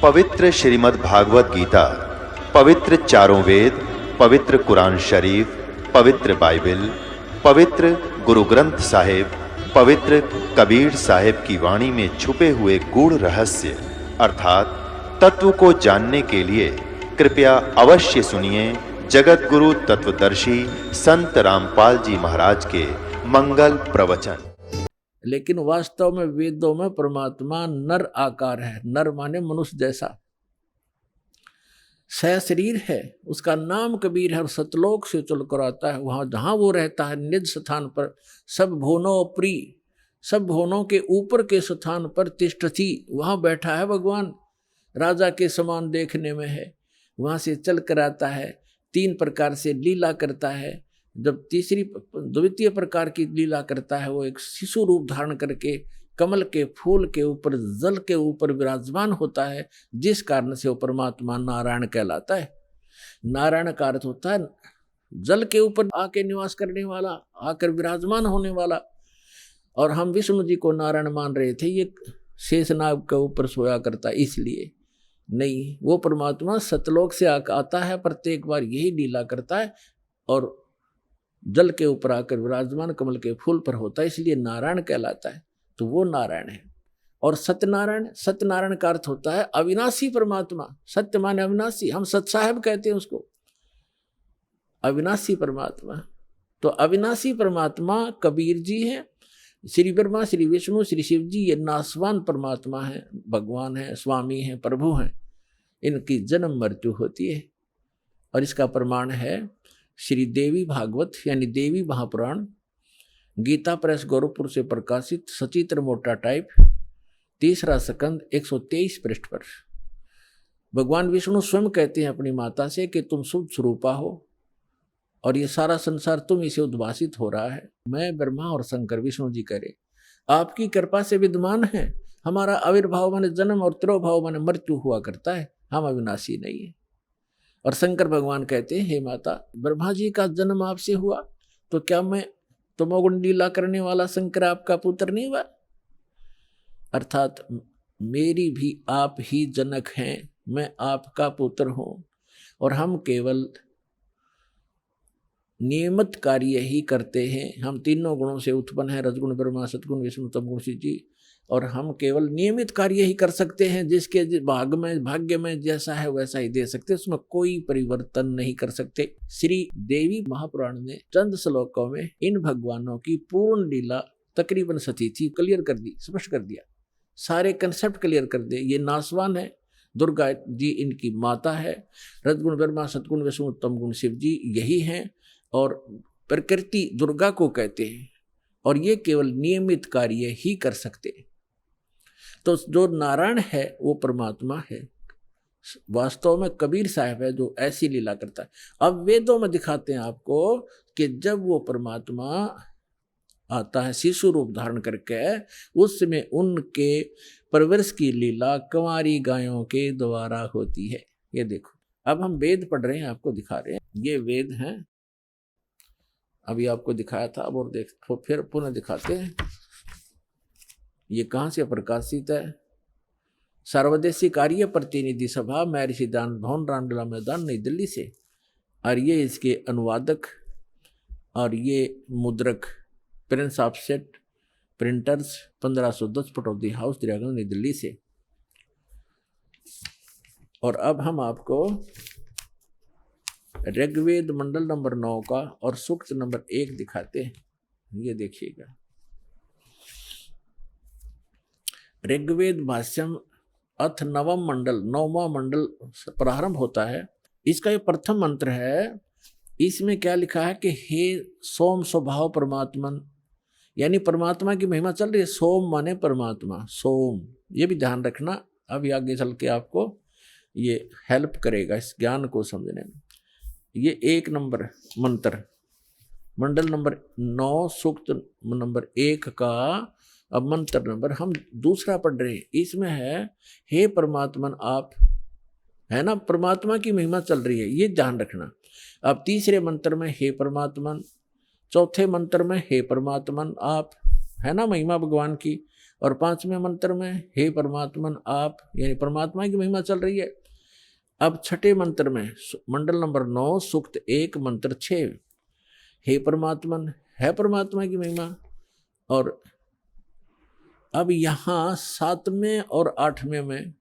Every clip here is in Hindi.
पवित्र श्रीमद् भागवत गीता, पवित्र चारों वेद, पवित्र कुरान शरीफ, पवित्र बाइबल, पवित्र गुरु ग्रंथ साहिब, पवित्र कबीर साहिब की वाणी में छुपे हुए गूढ़ रहस्य अर्थात तत्व को जानने के लिए कृपया अवश्य सुनिए जगत गुरु तत्वदर्शी संत रामपाल जी महाराज के मंगल प्रवचन। लेकिन वास्तव में वेदों में परमात्मा नर आकार है। नर माने मनुष्य जैसा, शरीर है। उसका नाम कबीर है और सतलोक से चल कर आता है। वहां जहां वो रहता है निज स्थान पर, सब भुवनों प्रिय, सब भुवनों के ऊपर के स्थान पर तिष्ठति, वहां बैठा है भगवान। राजा के समान देखने में है। वहां से चल कर आता है, 3 प्रकार से लीला करता है। जब तीसरी द्वितीय प्रकार की लीला करता है, वो एक शिशु रूप धारण करके कमल के फूल के ऊपर, जल के ऊपर विराजमान होता है, जिस कारण से वो परमात्मा नारायण कहलाता है। नारायण का अर्थ होता है जल के ऊपर आके निवास करने वाला, आकर विराजमान होने वाला। और हम विष्णु जी को नारायण मान रहे थे, ये शेषनाग के ऊपर सोया करता, इसलिए नहीं। वो परमात्मा सतलोक से आता है, प्रत्येक बार यही लीला करता है और जल के ऊपर आकर विराजमान कमल के फूल पर होता है, इसलिए नारायण कहलाता है। तो वो नारायण है। और सत्यनारायण, सत्यनारायण का अर्थ होता है अविनाशी परमात्मा। सत्य माने अविनाशी, हम सत साहेब कहते हैं उसको, अविनाशी परमात्मा। तो अविनाशी परमात्मा कबीर जी हैं, श्री ब्रह्मा, श्री विष्णु, श्री शिव जी ये नासवान परमात्मा हैं, भगवान हैं, स्वामी हैं, प्रभु हैं। इनकी जन्म मृत्यु होती है। और इसका प्रमाण है श्री देवी भागवत यानी देवी महापुराण, गीता प्रेस गोरखपुर से प्रकाशित, सचित्र मोटा टाइप, 3रा स्कंद 123 पृष्ठ पर। भगवान विष्णु स्वयं कहते हैं अपनी माता से कि तुम शुद्ध स्वरूपा हो और ये सारा संसार तुम इसे उद्भासित हो रहा है। मैं ब्रह्मा और शंकर, विष्णु जी कह रहे, आपकी कृपा से विद्यमान है। हमारा आविर्भाव माने जन्म और तिरोभाव माने मृत्यु हुआ करता है, हम अविनाशी नहीं है। और शंकर भगवान कहते हैं, हे माता, ब्रह्मा जी का जन्म आपसे हुआ तो क्या मैं तमोगुण लीला करने वाला शंकर आपका पुत्र नहीं हुआ? अर्थात मेरी भी आप ही जनक हैं, मैं आपका पुत्र हूं और हम केवल नियमित कार्य ही करते हैं। हम तीनों गुणों से उत्पन्न हैं, रजगुण ब्रह्मा, सतगुण विष्णु, तमगुण शिव जी, और हम केवल नियमित कार्य ही कर सकते हैं। जिसके भाग्य में जैसा है वैसा ही दे सकते, उसमें कोई परिवर्तन नहीं कर सकते। श्री देवी महापुराण ने चंद श्लोकों में इन भगवानों की पूर्ण लीला तकरीबन सतीथि क्लियर कर दी, स्पष्ट कर दिया, सारे कंसेप्ट क्लियर कर दिए। ये नासवान है, दुर्गा जी इनकी माता है, रजगुण ब्रह्मा, सतगुण विष्णु, तमगुण शिव जी यही हैं, और प्रकृति दुर्गा को कहते हैं, और ये केवल नियमित कार्य ही कर सकते हैं। तो जो नारायण है वो परमात्मा है, वास्तव में कबीर साहब है जो ऐसी लीला करता है। अब वेदों में दिखाते हैं आपको कि जब वो परमात्मा आता है शिशु रूप धारण करके, उस समय उनके परवरिश की लीला कुंवारी गायों के द्वारा होती है। ये देखो, अब हम वेद पढ़ रहे हैं, आपको दिखा रहे हैं, ये वेद हैं। अभी आपको दिखाया था, अब और देखो, फिर पुनः दिखाते हैं। ये कहाँ से प्रकाशित है? सर्वदेशी कार्य प्रतिनिधि सभा, महर्षि दान भवन, रामलीला मैदान, नई दिल्ली से। और ये इसके अनुवादक और ये मुद्रक Prince offset printers 1510 Pataudi house, Daryaganj, नई दिल्ली से। और अब हम आपको ऋग्वेद मंडल नंबर 9 का और सूक्त नंबर 1 दिखाते हैं। ये देखिएगा, ऋग्वेद भाष्यम अथ नवम मंडल, 9वां मंडल प्रारंभ होता है। इसका ये प्रथम मंत्र है। इसमें क्या लिखा है कि हे सोम स्वभाव परमात्मन, यानी परमात्मा की महिमा चल रही है। सोम माने परमात्मा, सोम, ये भी ध्यान रखना, अभी आगे चल के आपको ये हेल्प करेगा इस ज्ञान को समझने में। ये 1 नंबर मंत्र, मंडल नंबर 9, सूक्त नंबर 1 का अब मंत्र नंबर हम दूसरा पढ़ रहे हैं। इसमें है हे परमात्मन आप, है ना, परमात्मा की महिमा चल रही है, ये ध्यान रखना। अब तीसरे मंत्र में हे परमात्मन, चौथे मंत्र में हे परमात्मन आप, है ना महिमा भगवान की। और 5वें मंत्र में हे परमात्मन आप, यानी परमात्मा की महिमा चल रही है। अब 6ठे मंत्र में मंडल नंबर 9 सूक्त 1 मंत्र 6, हे परमात्मन, है परमात्मा की महिमा। और अब यहाँ 7वें और 8वें में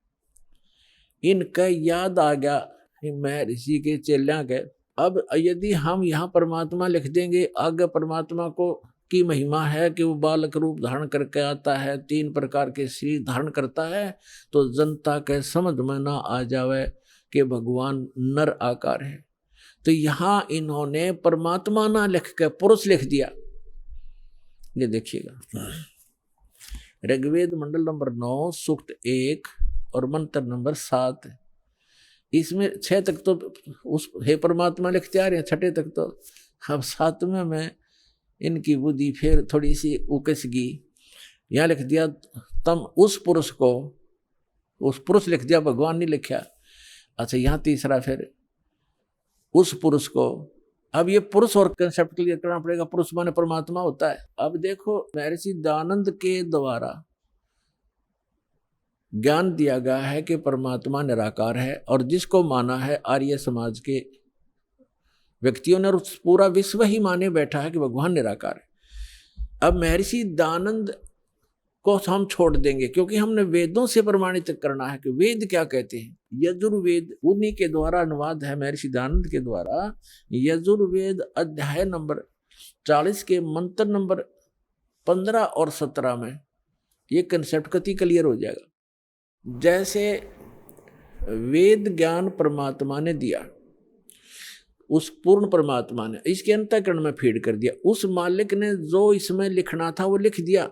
इनका याद आ गया महर्षि के चेल्या के। अब यदि हम यहाँ परमात्मा लिख देंगे, आगे परमात्मा को की महिमा है कि वो बालक रूप धारण करके आता है, 3 प्रकार के शरीर धारण करता है, तो जनता के समझ में ना आ जावे कि भगवान नर आकार है। तो यहाँ इन्होंने परमात्मा ना लिख के पुरुष लिख दिया। ये देखिएगा, ऋग्वेद मंडल नंबर 9 सूक्त 1 और मंत्र नंबर 7, इसमें 6 तक तो उस हे परमात्मा लिखते आ रहे हैं, 6ठे तक तो। अब 7वें में इनकी बुद्धि फिर थोड़ी सी उकस गई, यहाँ लिख दिया तम उस पुरुष को, उस पुरुष लिख दिया, भगवान नहीं लिखा। अच्छा, यहाँ तीसरा फिर उस पुरुष को। अब ये पुरुष और कंसेप्ट क्लियर करना पड़ेगा, पुरुष माने परमात्मा होता है। अब देखो महर्षि दयानंद के द्वारा ज्ञान दिया गया है कि परमात्मा निराकार है, और जिसको माना है आर्य समाज के व्यक्तियों ने, और पूरा विश्व ही माने बैठा है कि भगवान निराकार है। अब महर्षि दयानंद को हम छोड़ देंगे, क्योंकि हमने वेदों से प्रमाणित करना है कि वेद क्या कहते हैं। यजुर्वेद उन्हीं के द्वारा अनुवाद है, महर्षि दयानंद के द्वारा। यजुर्वेद अध्याय नंबर 40 के मंत्र नंबर 15 और 17 में ये कंसेप्ट कति क्लियर हो जाएगा। जैसे वेद ज्ञान परमात्मा ने दिया, उस पूर्ण परमात्मा ने इसके अंतःकरण में फीड कर दिया, उस मालिक ने जो इसमें लिखना था वो लिख दिया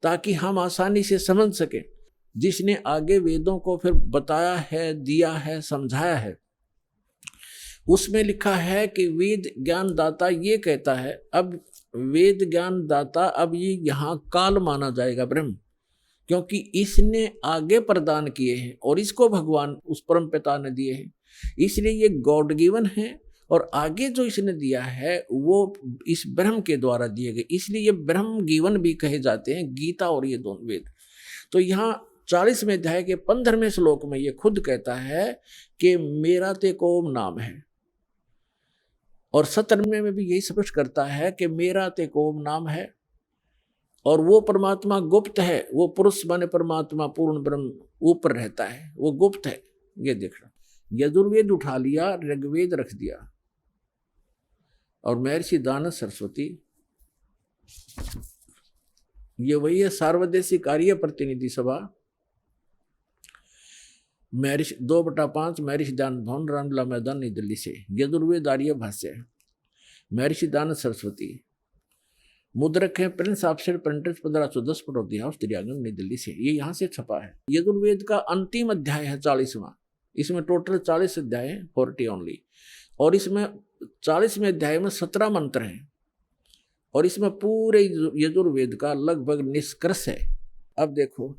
ताकि हम आसानी से समझ सकें। जिसने आगे वेदों को फिर बताया है, दिया है, समझाया है, उसमें लिखा है कि वेद ज्ञान दाता ये कहता है। अब वेद ज्ञान दाता, अब ये यहाँ काल माना जाएगा ब्रह्म, क्योंकि इसने आगे प्रदान किए हैं और इसको भगवान उस परम पिता ने दिए हैं, इसलिए ये गॉड गिवन है। और आगे जो इसने दिया है वो इस ब्रह्म के द्वारा दिए गए, इसलिए ये ब्रह्म गिवन भी कहे जाते हैं, गीता और ये दोनों वेद। तो यहाँ 40वें अध्याय के 15वें श्लोक में ये खुद कहता है कि मेरा ते कोम नाम है, और 17वें में भी यही स्पष्ट करता है कि मेरा ते कोम नाम है। और वो परमात्मा गुप्त है, वो पुरुष माने परमात्मा पूर्ण ब्रह्म ऊपर रहता है, वो गुप्त है। ये देखना, यजुर्वेद उठा लिया, ऋग्वेद रख दिया, और महर्षि दयानंद सरस्वती ये वही है सार्वदेशिक आर्य प्रतिनिधि सभा, महर्षि 2/5 महर्षि दयानंद भवन, रामलीला मैदान, नई दिल्ली से। यजुर्वेद आर्य भाष्य महर्षि दयानंद सरस्वती, मुद्रक है Prince officer printers 1510 Pataudi house, Daryaganj, नई दिल्ली से। ये यहाँ से छपा है। यजुर्वेद का अंतिम अध्याय है 40वां, इसमें टोटल 40 अध्याय है, 40 ओनली। और इसमें 40वें अध्याय में 17 मंत्र हैं, और इसमें पूरे यजुर्वेद का लगभग निष्कर्ष है। अब देखो,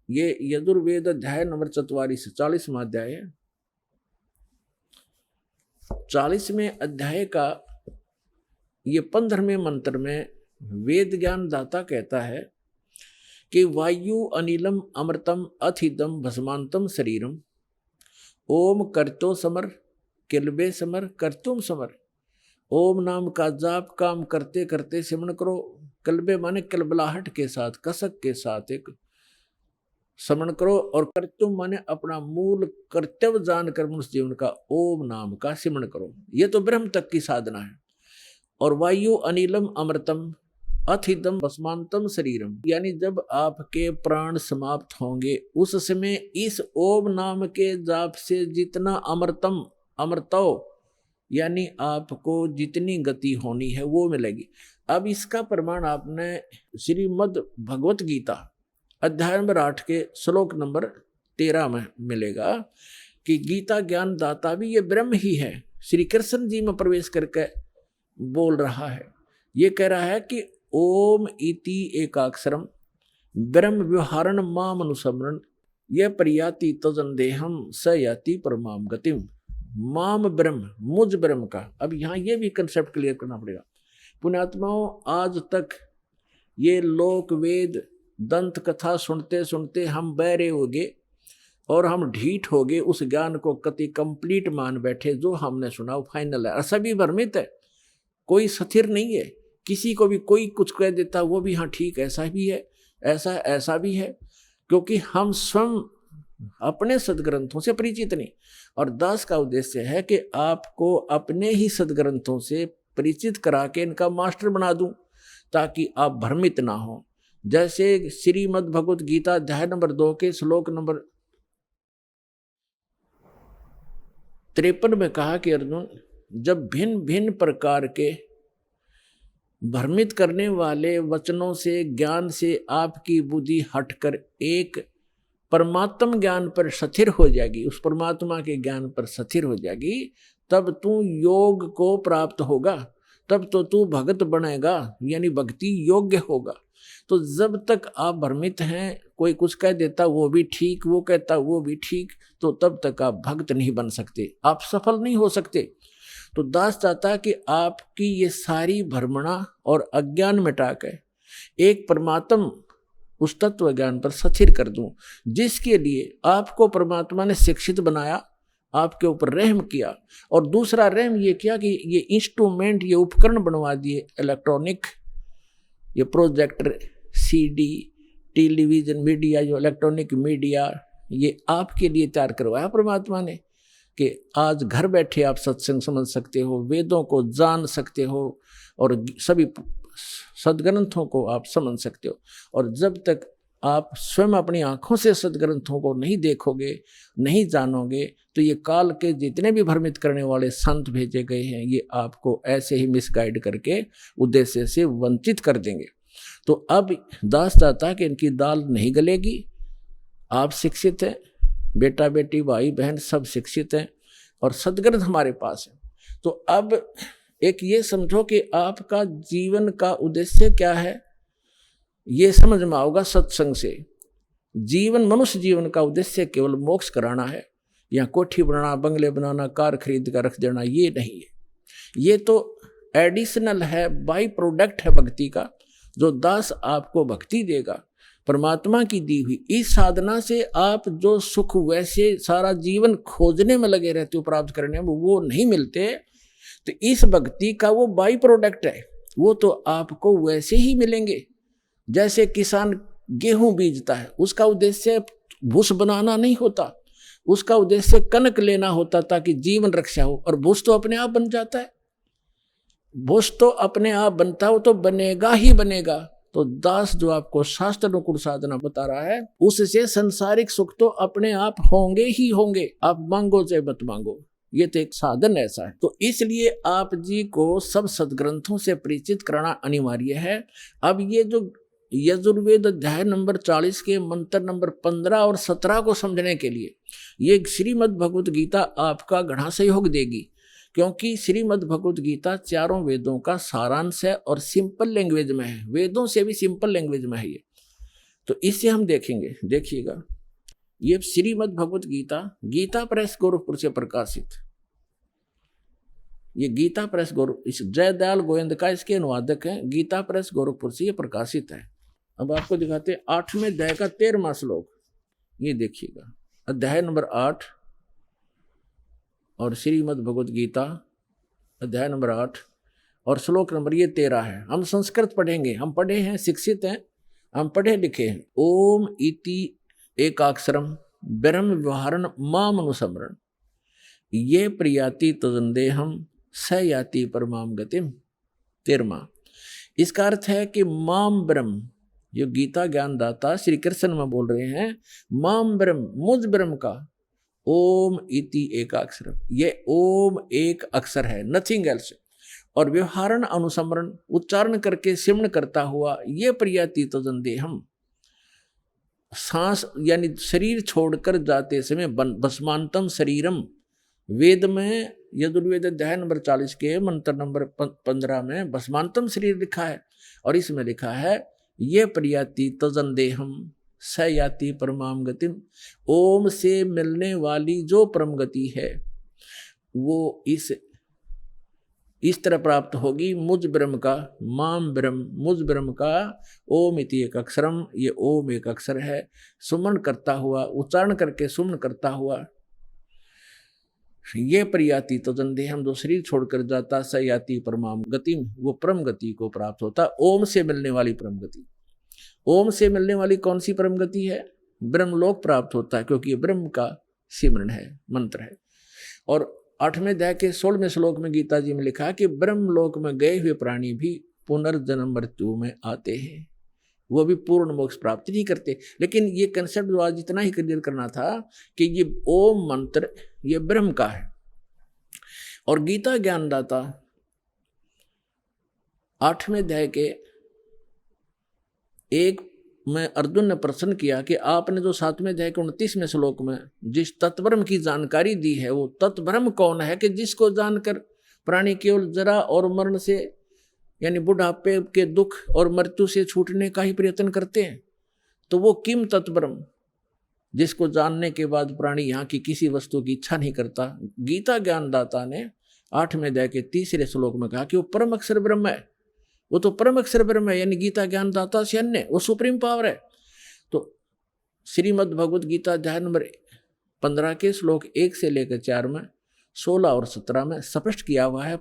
ये यजुर्वेद अध्याय नंबर 44 40वां अध्याय है। 40वें अध्याय का ये 15वें मंत्र में वेद ज्ञान दाता कहता है कि वायु अनिलम अमृतम अथिदम भस्मांतम शरीरम ओम करतो समर किलबे समर करतुम समर। ओम नाम का जाप काम करते करते सिमरण करो। कलबे माने कलबलाहट के साथ, कसक के साथ एक समरण करो, और कर्तुम माने अपना मूल कर्तव्य जानकर मनुष्य जीवन का ओम नाम का सिमरण करो। ये तो ब्रह्म तक की साधना है। और वायु अनिलम अमृतम अथिदम भस्मांतम शरीरम, यानी जब आपके प्राण समाप्त होंगे उस समय इस ओम नाम के जाप से जितना अमृतम अमृतो, यानी आपको जितनी गति होनी है वो मिलेगी। अब इसका प्रमाण आपने श्रीमद् भगवत गीता अध्याय नंबर 8 के श्लोक नंबर 13 में मिलेगा कि गीता ज्ञान दाता भी ये ब्रह्म ही है। श्री कृष्ण जी में प्रवेश करके बोल रहा है, ये कह रहा है कि ओम इति एकाक्षरम ब्रह्म व्यवहारण माम अनुसमरण यह प्रयाति तजन देहम स याति परमाम गतिम। माम ब्रह्म, मुझ ब्रह्म का। अब यहाँ ये भी कंसेप्ट क्लियर करना पड़ेगा। पुण्यात्माओं, आज तक ये लोक वेद दंत कथा सुनते सुनते हम बहरे हो गए और हम ढीठ हो गए, उस ज्ञान को कति कंप्लीट मान बैठे, जो हमने सुना वो फाइनल है। और सभी भ्रमित है, कोई स्थिर नहीं है। किसी को भी कोई कुछ कह देता वो भी हाँ ठीक ऐसा भी है, ऐसा भी है, क्योंकि हम स्वयं अपने सदग्रंथों से परिचित नहीं। और दास का उद्देश्य है कि आपको अपने ही सदग्रंथों से परिचित करा के इनका मास्टर बना दूं, ताकि आप भ्रमित ना हो। जैसे श्रीमद् भगवत गीता अध्याय नंबर 2 के श्लोक नंबर 53 में कहा कि अर्जुन, जब भिन्न भिन्न प्रकार के भ्रमित करने वाले वचनों से, ज्ञान से आपकी बुद्धि हटकर एक परमात्म ज्ञान पर स्थिर हो जाएगी, उस परमात्मा के ज्ञान पर स्थिर हो जाएगी, तब तू योग को प्राप्त होगा, तब तो तू भगत बनेगा, यानी भक्ति योग्य होगा। तो जब तक आप भ्रमित हैं, कोई कुछ कह देता वो भी ठीक, वो कहता वो भी ठीक, तो तब तक आप भक्त नहीं बन सकते, आप सफल नहीं हो सकते। तो दास चाहता है कि आपकी ये सारी भ्रमणा और अज्ञान मिटा कर एक परमात्म उस तत्व ज्ञान पर स्थिर कर दूं, जिसके लिए आपको परमात्मा ने शिक्षित बनाया, आपके ऊपर रहम किया। और दूसरा रहम ये किया कि ये इंस्ट्रूमेंट, ये उपकरण बनवा दिए इलेक्ट्रॉनिक, ये प्रोजेक्टर, सीडी, टेलीविजन मीडिया, जो इलेक्ट्रॉनिक मीडिया, ये आपके लिए तैयार करवाया परमात्मा ने, कि आज घर बैठे आप सत्संग समझ सकते हो, वेदों को जान सकते हो और सभी सदग्रंथों को आप समझ सकते हो। और जब तक आप स्वयं अपनी आंखों से सदग्रंथों को नहीं देखोगे, नहीं जानोगे, तो ये काल के जितने भी भ्रमित करने वाले संत भेजे गए हैं, ये आपको ऐसे ही मिसगाइड करके उद्देश्य से वंचित कर देंगे। तो अब दास चाहता कि इनकी दाल नहीं गलेगी। आप शिक्षित हैं, बेटा बेटी भाई बहन सब शिक्षित हैं और सदग्रंथ हमारे पास है। तो अब एक ये समझो कि आपका जीवन का उद्देश्य क्या है, ये समझ में आओगा सत्संग से। जीवन, मनुष्य जीवन का उद्देश्य केवल मोक्ष कराना है, या कोठी बनाना, बंगले बनाना, कार खरीद कर रख देना, ये नहीं है। ये तो एडिशनल है, बाई प्रोडक्ट है भक्ति का, जो दास आपको भक्ति देगा, परमात्मा की दी हुई इस साधना से आप जो सुख वैसे सारा जीवन खोजने में लगे रहते हो, प्राप्त करने में, वो नहीं मिलते। तो इस भक्ति का वो बाई प्रोडक्ट है, वो तो आपको वैसे ही मिलेंगे। जैसे किसान गेहूं बीजता है, उसका उद्देश्य भूस बनाना नहीं होता, उसका उद्देश्य कनक लेना होता ताकि जीवन रक्षा हो, और भूस तो अपने आप बन जाता है। भूस तो अपने आप बनता हो तो बनेगा ही बनेगा। तो दास जो आपको शास्त्र अनुकूल साधना बता रहा है, उससे संसारिक सुख तो अपने आप होंगे ही होंगे, आप मांगो चाहे मत मांगो, ये तो एक साधन ऐसा है। तो इसलिए आप जी को सब सदग्रंथों से परिचित कराना अनिवार्य है। अब ये जो यजुर्वेद अध्याय नंबर 40 के मंत्र नंबर 15 और 17 को समझने के लिए ये श्रीमद् भगवत गीता आपका घना सहयोग देगी, क्योंकि श्रीमद् भगवत गीता चारों वेदों का सारांश है और सिंपल लैंग्वेज में है, वेदों से भी सिंपल लैंग्वेज में है ये। तो इससे हम देखेंगे, देखिएगा, ये श्रीमद् भगवत गीता गीता प्रेस गोरखपुर से प्रकाशित, ये गीता प्रेस इस जयदयाल गोविंद का इसके अनुवादक हैं, गीता प्रेस गोरखपुर से ये प्रकाशित है। अब आपको दिखाते 8वें अध्याय का 13वां श्लोक, ये देखिएगा, अध्याय नंबर 8 और श्रीमद् भगवत गीता अध्याय नंबर 8 और श्लोक नंबर ये 13 है। हम संस्कृत पढ़ेंगे, हम पढ़े हैं, शिक्षित हैं, हम पढ़े लिखे हैं। ओम इति एकाक्षरम ब्रह्म व्यवहारण माम अनुसमरण ये प्रियाति तजंदेहम स याति परमाम गतिम। 13वां, इसका अर्थ है कि माम ब्रह्म, जो गीता ज्ञानदाता श्री कृष्ण में बोल रहे हैं, माम ब्रह्म, मुझ ब्रह्म का, ओम इति एकाक्षर, ये ओम एक अक्षर है, नथिंग एल्स, और व्यवहारण अनुसमरण उच्चारण करके सिमरण करता हुआ, ये प्रियाति तजंदेहम, सांस यानी शरीर छोड़कर जाते समय भस्मांतम शरीरम, वेद में यजुर्वेद अध्याय नंबर 40 के मंत्र नंबर 15 में भस्मांतम शरीर लिखा है, और इसमें लिखा है ये प्रियाति तजंदेहम स याति परमाम गतिम, ओम से मिलने वाली जो परम गति है वो इस इस तरह प्राप्त होगी मुझ ब्रह्म का, माम ब्रह्म, मुझ ब्रह्म का ओम इति एक अक्षरम, ये ओम एक अक्षर है, सुमन करता हुआ, उच्चारण करके सुमन करता हुआ ये प्रयाति तो जन देहम, जो शरीर छोड़कर जाता स याति परमाम गति, वो परम गति को प्राप्त होता। ओम से मिलने वाली परम गति, ओम से मिलने वाली कौन सी परम गति है? ब्रह्मलोक प्राप्त होता है, क्योंकि ये ब्रह्म का सिमरन है, मंत्र है। और 8वें अध्याय के 16वें श्लोक में गीता जी में लिखा कि ब्रह्मलोक में गए हुए प्राणी भी पुनर्जन्म मृत्यु में आते हैं, वो भी पूर्ण मोक्ष प्राप्त नहीं करते। लेकिन ये कंसेप्ट जो आज इतना ही क्लियर करना था कि ये ओम मंत्र ये ब्रह्म का है। और गीता ज्ञानदाता 8वें अध्याय के 1 में अर्जुन ने प्रश्न किया कि आपने जो 7वें अध्याय के 29वें श्लोक में जिस तत्ब्रह्म की जानकारी दी है, वो तत्ब्रह्म कौन है कि जिसको जानकर प्राणी केवल जरा और मरण से यानी बुढ़ापे के दुख और मृत्यु से छूटने का ही प्रयत्न करते हैं। तो वो किम तत्ब्रह्म, जिसको जानने के बाद प्राणी यहाँ की किसी वस्तु की इच्छा नहीं करता। गीता ज्ञानदाता ने 8वें अध्याय के 3रे श्लोक में कहा कि वो परम अक्षर ब्रह्म है, वो तो परम अक्षर ब्रह्म है, यानी गीता ज्ञानदाता से अन्य वो सुप्रीम पावर है। तो श्रीमद् भगवद गीता अध्याय नंबर 15 के श्लोक 1 से लेकर 4 में, 16 और 17 में स्पष्ट किया हुआ है।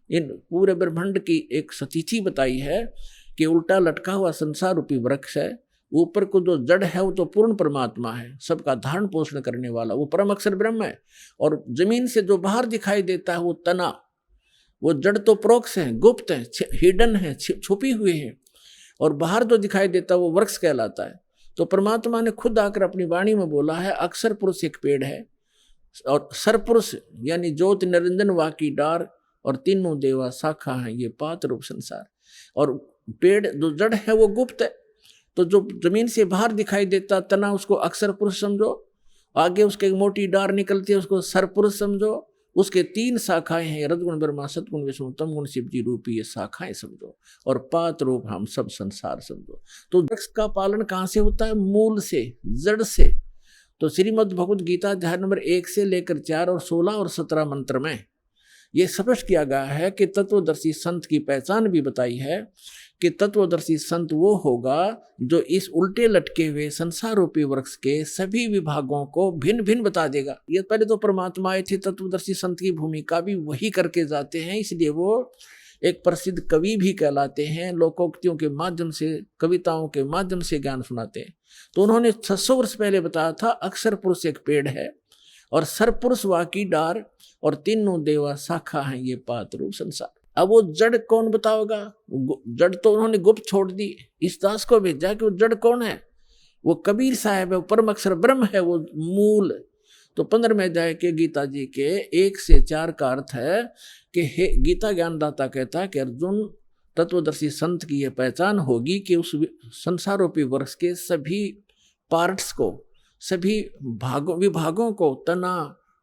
इन पूरे ब्रह्मांड की एक सतिथि बताई है कि उल्टा लटका हुआ संसार रूपी वृक्ष है, ऊपर को जो जड़ है वो तो पूर्ण परमात्मा है, सबका धारण पोषण करने वाला वो परम अक्षर ब्रह्म है। और जमीन से जो बाहर दिखाई देता है वो तना, वो जड़ तो प्रोक्ष है, गुप्त है, हिडन है, छुपी हुई है, और बाहर जो दिखाई देता है वो वृक्ष कहलाता है। तो परमात्मा ने खुद आकर अपनी वाणी में बोला है, अक्षर पुरुष एक पेड़ है और सरपुरुष यानी ज्योत निरंजन वाकी डार और तीनों देवा शाखा हैं, ये 5 रूप संसार। और पेड़ जो जड़ है वो गुप्त है, तो जो जमीन से बाहर दिखाई देता तना उसको अक्षर पुरुष समझो, आगे उसके एक मोटी डार निकलती है उसको सरपुरुष समझो, उसके 3 शाखाएं हैं, रजगुण ब्रह्मा सतगुण विष्णु तमगुण शिव जी रूपी, ये शाखाएं समझो, और 5 रूप हम सब संसार समझो। तो वृक्ष का पालन कहाँ से होता है? मूल से, जड़ से। तो श्रीमद् भगवद गीता अध्याय नंबर 1 से लेकर 4 और 16 और 17 मंत्र में ये स्पष्ट किया गया है कि तत्वदर्शी संत की पहचान भी बताई है कि तत्वदर्शी संत वो होगा जो इस उल्टे लटके हुए संसार रूपी वृक्ष के सभी विभागों को भिन्न भिन्न बता देगा। ये पहले तो परमात्मा आए थे, तत्वदर्शी संत की भूमिका भी वही करके जाते हैं, इसलिए वो एक प्रसिद्ध कवि भी कहलाते हैं, लोकोक्तियों के माध्यम से, कविताओं के माध्यम से ज्ञान सुनाते हैं। तो उन्होंने 600 वर्ष पहले बताया था अक्षर पुरुष एक पेड़ है और सरपुरुष वाकी डार और तीनों देवा शाखा हैं, ये 5 रूप संसार। अब वो जड़ कौन बताओगा? जड़ तो उन्होंने गुप्त छोड़ दी, इस दास को भेजा कि वो जड़ कौन है? वो कबीर साहब है, वो परम अक्षर ब्रह्म है, वो मूल। तो 15वें अध्याय के गीता जी के 1 से 4 का अर्थ है कि हे गीता ज्ञानदाता कहता है कि अर्जुन, तत्वदर्शी संत की यह पहचान होगी कि उस संसार रूपी वृक्ष के सभी पार्ट्स को, सभी विभागों को, तना,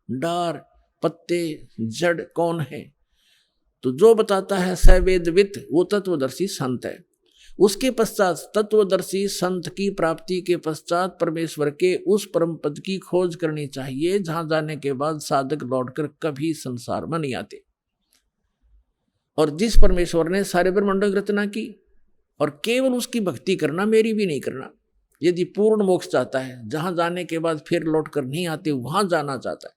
डार, पत्ते, जड़ कौन है, तो जो बताता है सवेदवित वो तत्वदर्शी संत है। उसके पश्चात तत्वदर्शी संत की प्राप्ति के पश्चात परमेश्वर के उस परम पद की खोज करनी चाहिए जहां जाने के बाद साधक लौटकर कभी संसार में नहीं आते। और जिस परमेश्वर ने सारे ब्रह्मांडों की रचना की और केवल उसकी भक्ति करना, मेरी भी नहीं करना, यदि पूर्ण मोक्ष चाहता है, जहां जाने के बाद फिर लौट कर नहीं आते वहां जाना चाहता है।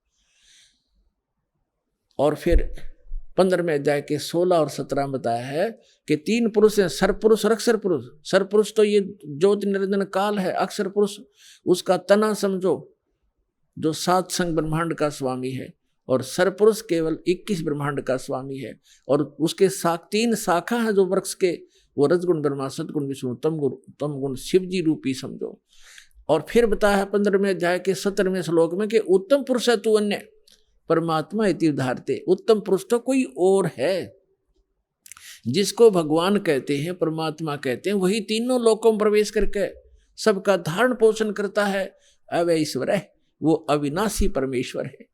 और फिर 15वें अध्याय के 16 और 17 बताया है कि 3 पुरुष हैं, सरपुरुष और अक्षर पुरुष। सरपुरुष तो ये ज्योति निरंजन काल है, अक्षर पुरुष उसका तना समझो जो 7 संग ब्रह्मांड का स्वामी है, और सरपुरुष केवल 21 ब्रह्मांड का स्वामी है। और उसके 3 शाखा है जो वृक्ष के, वो रजगुण ब्रह्मा सतगुण विष्णु तमगुण शिव जी रूपी समझो। और फिर बताया है 15वें अध्याय के 17वें श्लोक में कि उत्तम पुरुष है तू अन्य परमात्मा इति उदाहरते। उत्तम पुरुष तो कोई और है, जिसको भगवान कहते हैं, परमात्मा कहते हैं, वही तीनों लोकों में प्रवेश करके सबका धारण पोषण करता है। अवैश्वर है, वो अविनाशी परमेश्वर है,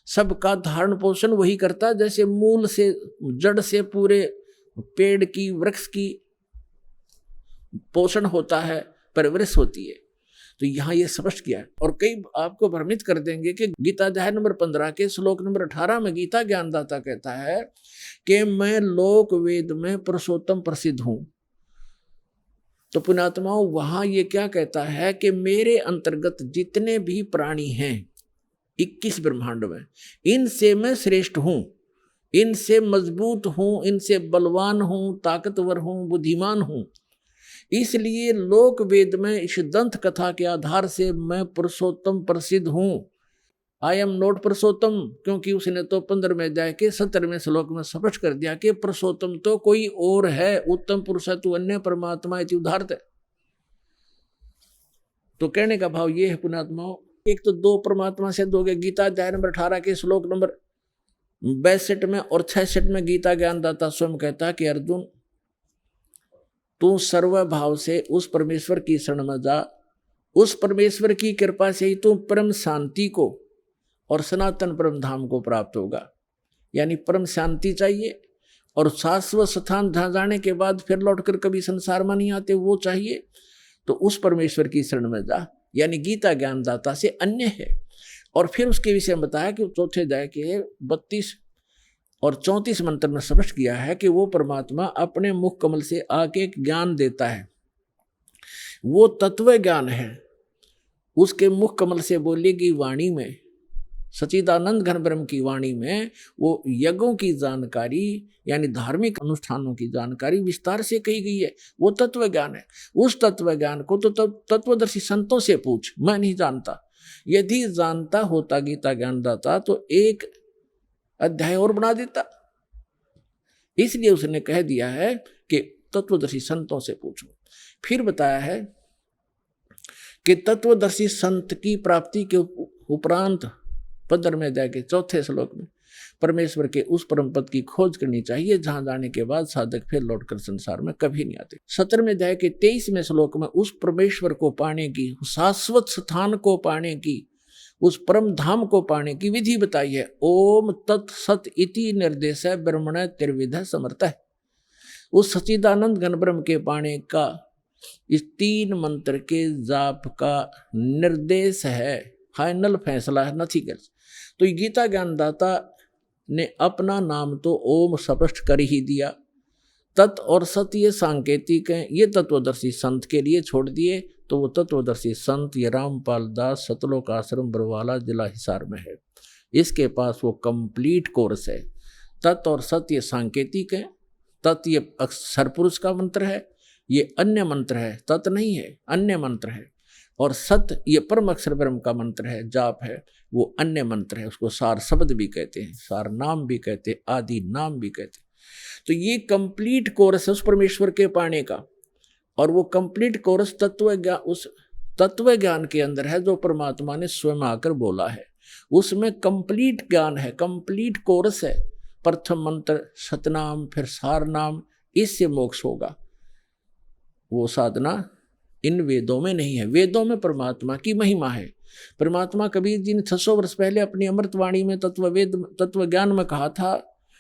सबका धारण पोषण वही करता है। जैसे मूल से, जड़ से पूरे पेड़ की, वृक्ष की पोषण होता है, परवरिश होती है। तो यहाँ ये स्पष्ट किया है। और कई आपको भ्रमित कर देंगे कि गीता अध्याय नंबर 15 के श्लोक नंबर 18 में गीता ज्ञानदाता कहता है कि मैं लोक वेद में पुरुषोत्तम प्रसिद्ध हूं। तो पुण्यात्माओं, वहां ये क्या कहता है कि मेरे अंतर्गत जितने भी प्राणी हैं 21 ब्रह्मांड में, इनसे मैं श्रेष्ठ हूं, इनसे मजबूत हूं, इनसे बलवान हूं, ताकतवर हूं, बुद्धिमान हूं। इसलिए लोक वेद में इस दंत कथा के आधार से मैं पुरुषोत्तम प्रसिद्ध हूं। आई एम नॉट पुरुषोत्तम, क्योंकि उसने तो 15वें अध्याय के 17वें श्लोक में स्पष्ट कर दिया कि पुरुषोत्तम तो कोई और है, उत्तम पुरुष है तू अन्य परमात्मा इति उदाहरत है। तो कहने का भाव ये है पुण्यात्माओं, एक तो दो परमात्मा से दोगे। गीता अध्याय नंबर 18 के श्लोक नंबर 62 में और 66 में गीता ज्ञानदाता स्वयं कहता है कि अर्जुन, तू सर्व भाव से उस परमेश्वर की शरण में जा, उस परमेश्वर की कृपा से ही तू परम शांति को और सनातन परम धाम को प्राप्त होगा। यानी परम शांति चाहिए और शाश्वत स्थान जहाँ जाने के बाद फिर लौटकर कभी संसार में नहीं आते, वो चाहिए। तो उस परमेश्वर की शरण में जा, यानी गीता ज्ञानदाता से अन्य है। और फिर उसके विषय में बताया कि चौथे अध्याय के 32 और 34 मंत्र में स्पष्ट किया है कि वो परमात्मा अपने मुख कमल से आके ज्ञान देता है, वो तत्व ज्ञान है। उसके मुख कमल से बोलेगी वाणी में, सच्चिदानंद घन ब्रह्म की वाणी में वो यज्ञों की जानकारी यानी धार्मिक अनुष्ठानों की जानकारी विस्तार से कही गई है। वो तत्व ज्ञान है। उस तत्व ज्ञान को तो तत्वदर्शी संतों से पूछ, मैं नहीं जानता। यदि जानता होता गीता ज्ञानदाता तो एक अध्याय और बना देता। इसलिए उसने कह दिया है कि तत्वदर्शी संतों से पूछो। फिर बताया है कि तत्वदर्शी संत की प्राप्ति के उपरांत 15वें अध्याय के 4थे श्लोक में परमेश्वर के उस परम पद की खोज करनी चाहिए जहां जाने के बाद साधक फिर लौटकर संसार में कभी नहीं आते। 17वें अध्याय के 23वें श्लोक में उस परमेश्वर को पाने की, शाश्वत स्थान को पाने की, उस परम धाम को पाने की विधि बताई है। ओम तत्सत इति निर्देश ब्रह्मण त्रिविध समर्थ है। उस सच्चिदानंद घन ब्रह्म के पाने का इस 3 मंत्र के जाप का निर्देश है, फाइनल फैसला है, नथिंग एल्स। तो गीता ज्ञानदाता ने अपना नाम तो ओम स्पष्ट कर ही दिया। तत् और सत ये सांकेतिक हैं, ये तत्वदर्शी संत के लिए छोड़ दिए। तो वो तत्वदर्शी संत ये रामपाल दास सतलोक आश्रम बरवाला जिला हिसार में है। इसके पास वो कंप्लीट कोर्स है। तत् और सत ये सांकेतिक है। तत् ये अक्षर पुरुष का मंत्र है, ये अन्य मंत्र है, तत् नहीं है, अन्य मंत्र है। और सत ये परम अक्षर ब्रह्म का मंत्र है, जाप है, वो अन्य मंत्र है। उसको सार शब्द भी कहते हैं, सार नाम भी कहते हैं, आदि नाम भी कहते हैं। तो ये कंप्लीट कोर्स है उस परमेश्वर के पाने का। और वो कंप्लीट कोर्स तत्व ज्ञान, उस तत्व ज्ञान के अंदर है जो परमात्मा ने स्वयं आकर बोला है। उसमें कंप्लीट ज्ञान है, कंप्लीट कोर्स है। प्रथम मंत्र सतनाम, फिर सार नाम, इससे मोक्ष होगा। वो साधना इन वेदों में नहीं है। वेदों में परमात्मा की महिमा है। परमात्मा कबीर जी ने 600 वर्ष पहले अपनी अमृतवाणी में तत्व ज्ञान में कहा था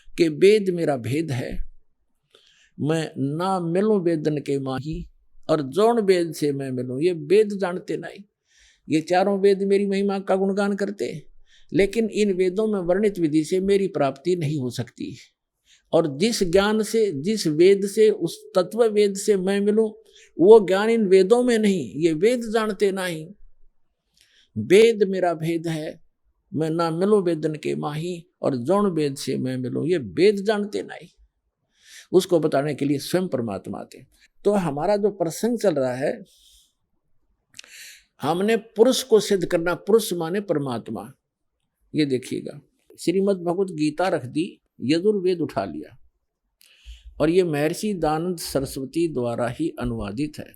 कि वेद मेरा भेद है, मैं ना मिलूं वेदन के माही, और जौन वेद से मैं मिलूं। ये वेद जानते नहीं, ये चारों वेद मेरी महिमा का गुणगान करते, लेकिन इन वेदों में वर्णित विधि से मेरी प्राप्ति नहीं हो सकती। और जिस ज्ञान से, जिस वेद से, उस तत्व वेद से मैं मिलूं, वो ज्ञान इन वेदों में नहीं। ये वेद जानते नहीं। वेद मेरा भेद है, मैं ना मिलूं वेदन के माही, और जौन वेद से मैं मिलूं, ये वेद जानते नहीं। उसको बताने के लिए स्वयं परमात्मा थे। तो हमारा जो प्रसंग चल रहा है, हमने पुरुष को सिद्ध करना। पुरुष माने परमात्मा। ये देखिएगा, श्रीमद् भगवत गीता रख दी, यजुर्वेद उठा लिया, और ये महर्षि दानंद सरस्वती द्वारा ही अनुवादित है।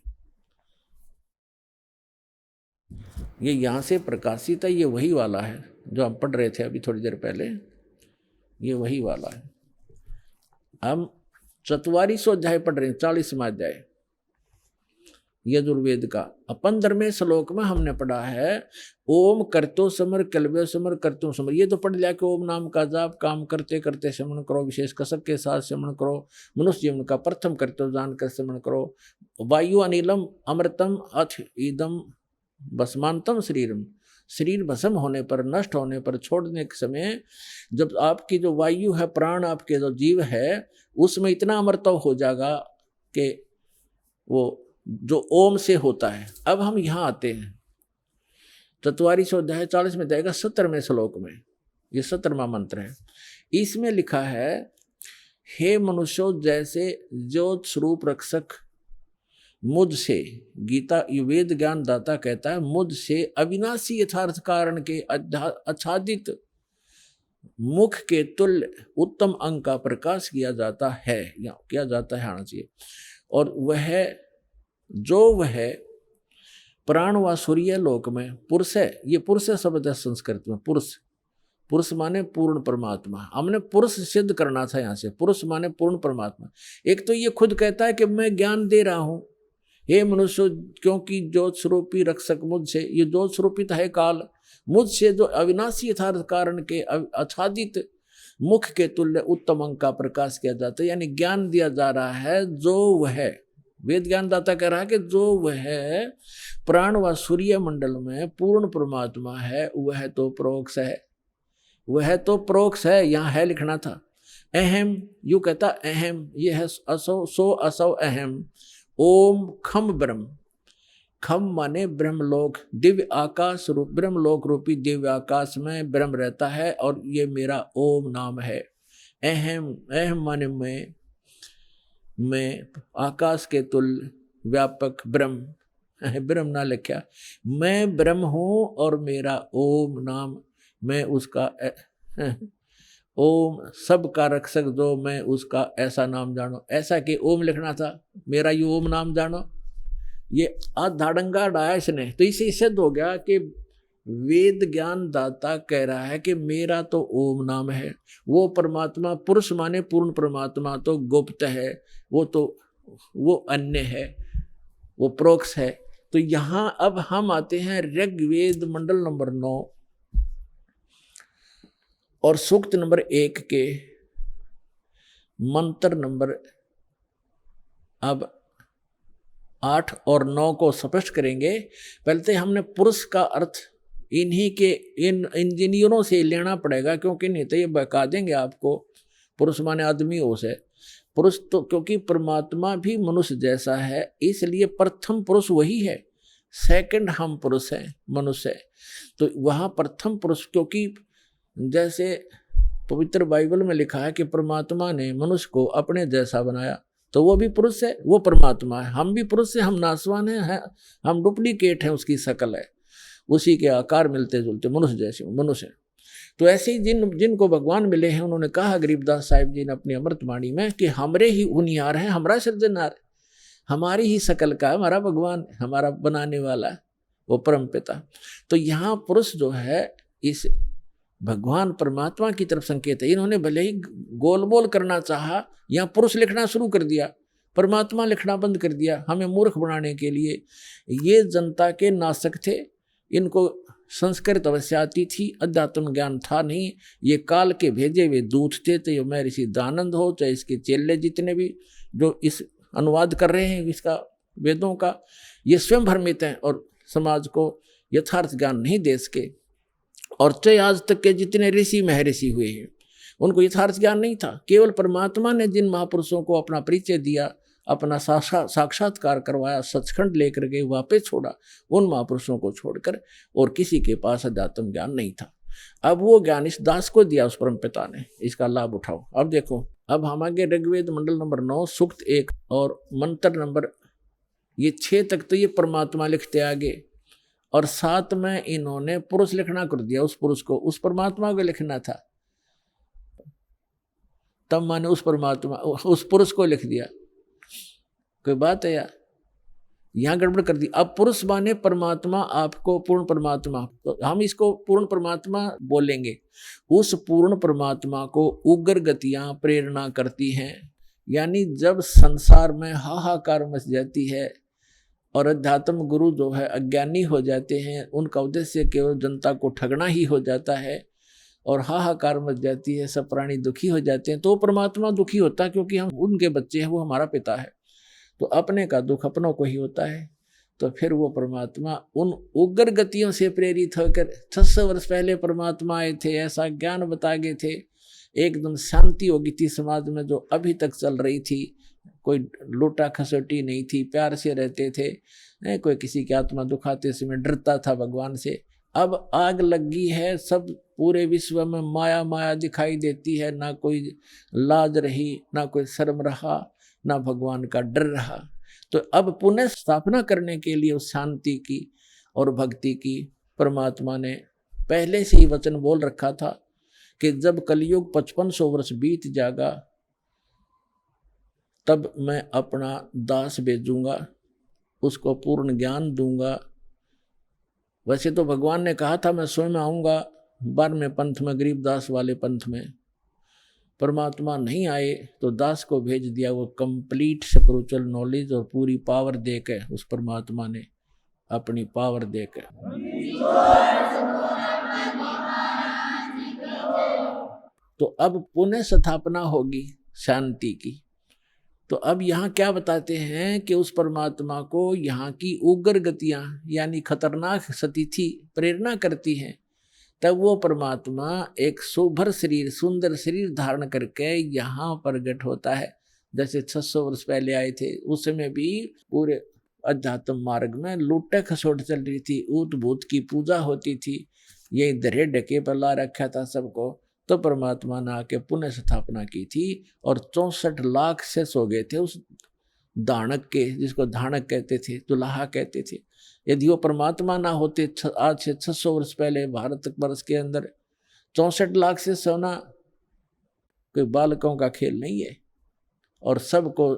ये यहाँ से प्रकाशित है। ये वही वाला है जो हम पढ़ रहे थे अभी थोड़ी देर पहले। ये वही वाला है। हम 4400 अध्याय पढ़ रहे हैं, 40वां अध्याय यजुर्वेद का। 15वें श्लोक में हमने पढ़ा है ओम करतो समर कलवे समर करतो समर। ये तो पढ़ लिया कि ओम नाम का जाप काम करते करते श्रवण करो, विशेष कसक के साथ श्रवण करो, मनुष्य जीवन का प्रथम कर्तव्य जानकर श्रवण करो। वायु अनिलम अमृतम अथ ईदम भस्मांतम शरीरम, शरीर भस्म होने पर, नष्ट होने पर, छोड़ने के समय जब आपकी जो वायु है, प्राण आपके जो जीव है, उसमें इतना अमरत्व हो जाएगा कि वो जो ओम से होता है। अब हम यहाँ आते हैं 44 अध्याय 40 में जाएगा 17वें श्लोक में, ये 17वां मंत्र है। इसमें लिखा है, हे मनुष्यों, जैसे ज्योत स्वरूप रक्षक मुझसे, गीता वेद ज्ञान दाता कहता है, मुझसे अविनाशी यथार्थ कारण के आच्छादित मुख के तुल्य उत्तम अंग का प्रकाश किया जाता है, या किया जाता है आना चाहिए। और वह वह प्राण व सूर्य लोक में पुरुष है, ये पुरुष शब्द है संस्कृत में, पुरुष, पुरुष माने पूर्ण परमात्मा। हमने पुरुष सिद्ध करना था यहाँ से, पुरुष माने पूर्ण परमात्मा। एक तो ये खुद कहता है कि मैं ज्ञान दे रहा हूँ, हे मनुष्य, क्योंकि ज्योत स्वरूपी रक्षक मुझसे, ये ज्योत स्वरूपित है काल, मुझसे जो अविनाशी यथार्थ कारण के आच्छादित मुख के तुल्य उत्तम अंग का प्रकाश किया जाता है, यानी ज्ञान दिया जा रहा है। जो वह वेद ज्ञान दाता कह रहा है कि जो वह प्राण व सूर्य मंडल में पूर्ण परमात्मा है, वह तो प्रोक्ष है, वह तो प्रोक्ष है, यहाँ है लिखना था। अहम, यू कहता अहम, ये है असौ, सो असौ अहम, ओम खम ब्रह्म, खम माने ब्रह्मलोक, दिव्य आकाश रूप, ब्रह्मलोक रूपी दिव्य आकाश में ब्रह्म रहता है, और ये मेरा ओम नाम है। अहम, अहम माने मैं आकाश के तुल्य व्यापक ब्रह्म, ब्रह्म ना लिखा, मैं ब्रह्म हूँ और मेरा ओम नाम, मैं उसका ओम सबका रक्षक जो, मैं उसका ऐसा नाम जानो, ऐसा कि ओम लिखना था, मेरा ये ओम नाम जानो। ये धाड़ंगा डाया इसने, तो इसे सिद्ध हो गया कि वेद ज्ञान दाता कह रहा है कि मेरा तो ओम नाम है। वो परमात्मा, पुरुष माने पूर्ण परमात्मा तो गुप्त है, वो अन्य है, वो प्रोक्ष है। तो यहाँ अब हम आते हैं ऋग्वेद मंडल नंबर 9 और सूक्त नंबर 1 के मंत्र नंबर अब 8 और 9 को स्पष्ट करेंगे। पहले तो हमने पुरुष का अर्थ इन्हीं के इन इंजीनियरों से लेना पड़ेगा, क्योंकि नहीं तो ये बहका देंगे आपको। पुरुष माने आदमी हो से, पुरुष तो क्योंकि परमात्मा भी मनुष्य जैसा है, इसलिए प्रथम पुरुष वही है, सेकंड हम पुरुष हैं, मनुष्य है। तो वहाँ प्रथम पुरुष, क्योंकि जैसे पवित्र बाइबल में लिखा है कि परमात्मा ने मनुष्य को अपने जैसा बनाया, तो वो भी पुरुष है, वो परमात्मा है। हम भी पुरुष हैं, हम नासवान हैं, हम डुप्लीकेट हैं, उसकी शकल है, उसी के आकार मिलते जुलते मनुष्य जैसे मनुष्य। तो ऐसे ही जिनको भगवान मिले हैं, उन्होंने कहा गरीबदास साहिब जी ने अपनी अमृतवाणी में कि हमरे ही उनियार है, हमारा सृजनहार, हमारी ही शकल का हमारा भगवान, हमारा बनाने वाला वो परम पिता। तो यहाँ पुरुष जो है इस भगवान परमात्मा की तरफ संकेत है। इन्होंने भले ही गोल मोल करना चाहा, यहाँ पुरुष लिखना शुरू कर दिया, परमात्मा लिखना बंद कर दिया, हमें मूर्ख बनाने के लिए। ये जनता के नासक थे, इनको संस्कृत अवश्य आती थी, अध्यात्म ज्ञान था नहीं। ये काल के भेजे हुए दूत थे, तो मैं ऋषि दानंद हो, चाहे इसके चेले जितने भी जो इस अनुवाद कर रहे हैं इसका वेदों का, ये स्वयं भ्रमित हैं और समाज को यथार्थ ज्ञान नहीं दे सके। और चाहे आज तक के जितने ऋषि महर्षि हुए हैं, उनको यथार्थ ज्ञान नहीं था। केवल परमात्मा ने जिन महापुरुषों को अपना परिचय दिया, अपना साक्षात्कार करवाया, सचखंड लेकर के वापस छोड़ा, उन महापुरुषों को छोड़कर और किसी के पास अध्यात्म ज्ञान नहीं था। अब वो ज्ञान इस दास को दिया, उस परम पिता ने, इसका लाभ उठाओ। अब देखो, अब हम आगे ऋग्वेद मंडल नंबर 9 सूक्त 1 और मंत्र नंबर ये 6 तक तो ये परमात्मा लिखते आगे, और 7 में इन्होंने पुरुष लिखना कर दिया। उस पुरुष को, उस परमात्मा को लिखना था, तब मैंने उस परमात्मा उस पुरुष को लिख दिया। कोई बात है यार, यहाँ गड़बड़ कर दी। अब पुरुष माने परमात्मा, आपको पूर्ण परमात्मा, तो हम इसको पूर्ण परमात्मा बोलेंगे। उस पूर्ण परमात्मा को उग्र गतियां प्रेरणा करती हैं, यानी जब संसार में हाहाकार मच जाती है और अध्यात्म गुरु जो है अज्ञानी हो जाते हैं, उनका उद्देश्य केवल जनता को ठगना ही हो जाता है और हाहाकार मच जाती है, सब प्राणी दुखी हो जाते हैं, तो परमात्मा दुखी होता है, क्योंकि हम उनके बच्चे हैं, वो हमारा पिता है। तो अपने का दुख अपनों को ही होता है। तो फिर वो परमात्मा उन उग्र गतियों से प्रेरित होकर 600 वर्ष पहले परमात्मा आए थे, ऐसा ज्ञान बता गए थे, एकदम शांति हो गई थी समाज में जो अभी तक चल रही थी। कोई लूटा खसोटी नहीं थी, प्यार से रहते थे, कोई किसी की आत्मा दुखाते समय डरता था भगवान से। अब आग लगी है, सब पूरे विश्व में माया माया दिखाई देती है, ना कोई लाज रही, ना कोई शर्म रहा, ना भगवान का डर रहा। तो अब पुनः स्थापना करने के लिए उस शांति की और भक्ति की परमात्मा ने पहले से ही वचन बोल रखा था कि जब कलयुग 5500 वर्ष बीत जाएगा तब मैं अपना दास भेजूंगा, उसको पूर्ण ज्ञान दूंगा। वैसे तो भगवान ने कहा था मैं स्वयं आऊंगा 12वें पंथ में, गरीबदास वाले पंथ में। परमात्मा नहीं आए तो दास को भेज दिया, वो कंप्लीट स्पिरिचुअल नॉलेज और पूरी पावर देकर, उस परमात्मा ने अपनी पावर देकर। तो अब पुनः स्थापना होगी शांति की। तो अब यहाँ क्या बताते हैं कि उस परमात्मा को यहाँ की उग्र गतियाँ यानी खतरनाक स्थिति प्रेरणा करती हैं, तब वो परमात्मा एक सुभर शरीर, सुंदर शरीर धारण करके यहाँ प्रकट होता है। जैसे 600 वर्ष पहले आए थे, उस समय भी पूरे अध्यात्म मार्ग में लूटे खसोट चल रही थी, ऊत भूत की पूजा होती थी, ये धरे ढके पर ला रखा था सबको। तो परमात्मा ने आके पुनः स्थापना की थी और 64 लाख से सो गए थे उस धानक के, जिसको धानक कहते थे, दुल्हा कहते थे। यदि वो परमात्मा ना होते, आज से 600 वर्ष पहले भारत वर्ष के अंदर 64 लाख से सोना कोई बालकों का खेल नहीं है। और सबको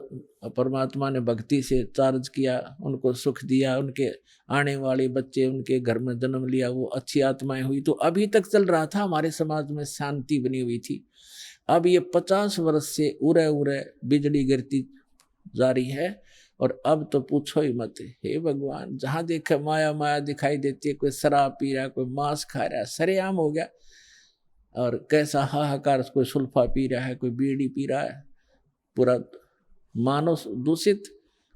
परमात्मा ने भक्ति से चार्ज किया, उनको सुख दिया, उनके आने वाले बच्चे उनके घर में जन्म लिया, वो अच्छी आत्माएं हुई। तो अभी तक चल रहा था, हमारे समाज में शांति बनी हुई थी। अब ये 50 वर्ष से उरे उरे बिजली गिरती जा रही है और अब तो पूछो ही मत। हे भगवान, जहाँ देखे माया माया दिखाई देती है, कोई शराब पी रहा है, कोई मांस खा रहा है, सरेआम हो गया। और कैसा हाहाकार, कोई सुल्फा पी रहा है, कोई बीड़ी पी रहा है, पूरा मानव दूषित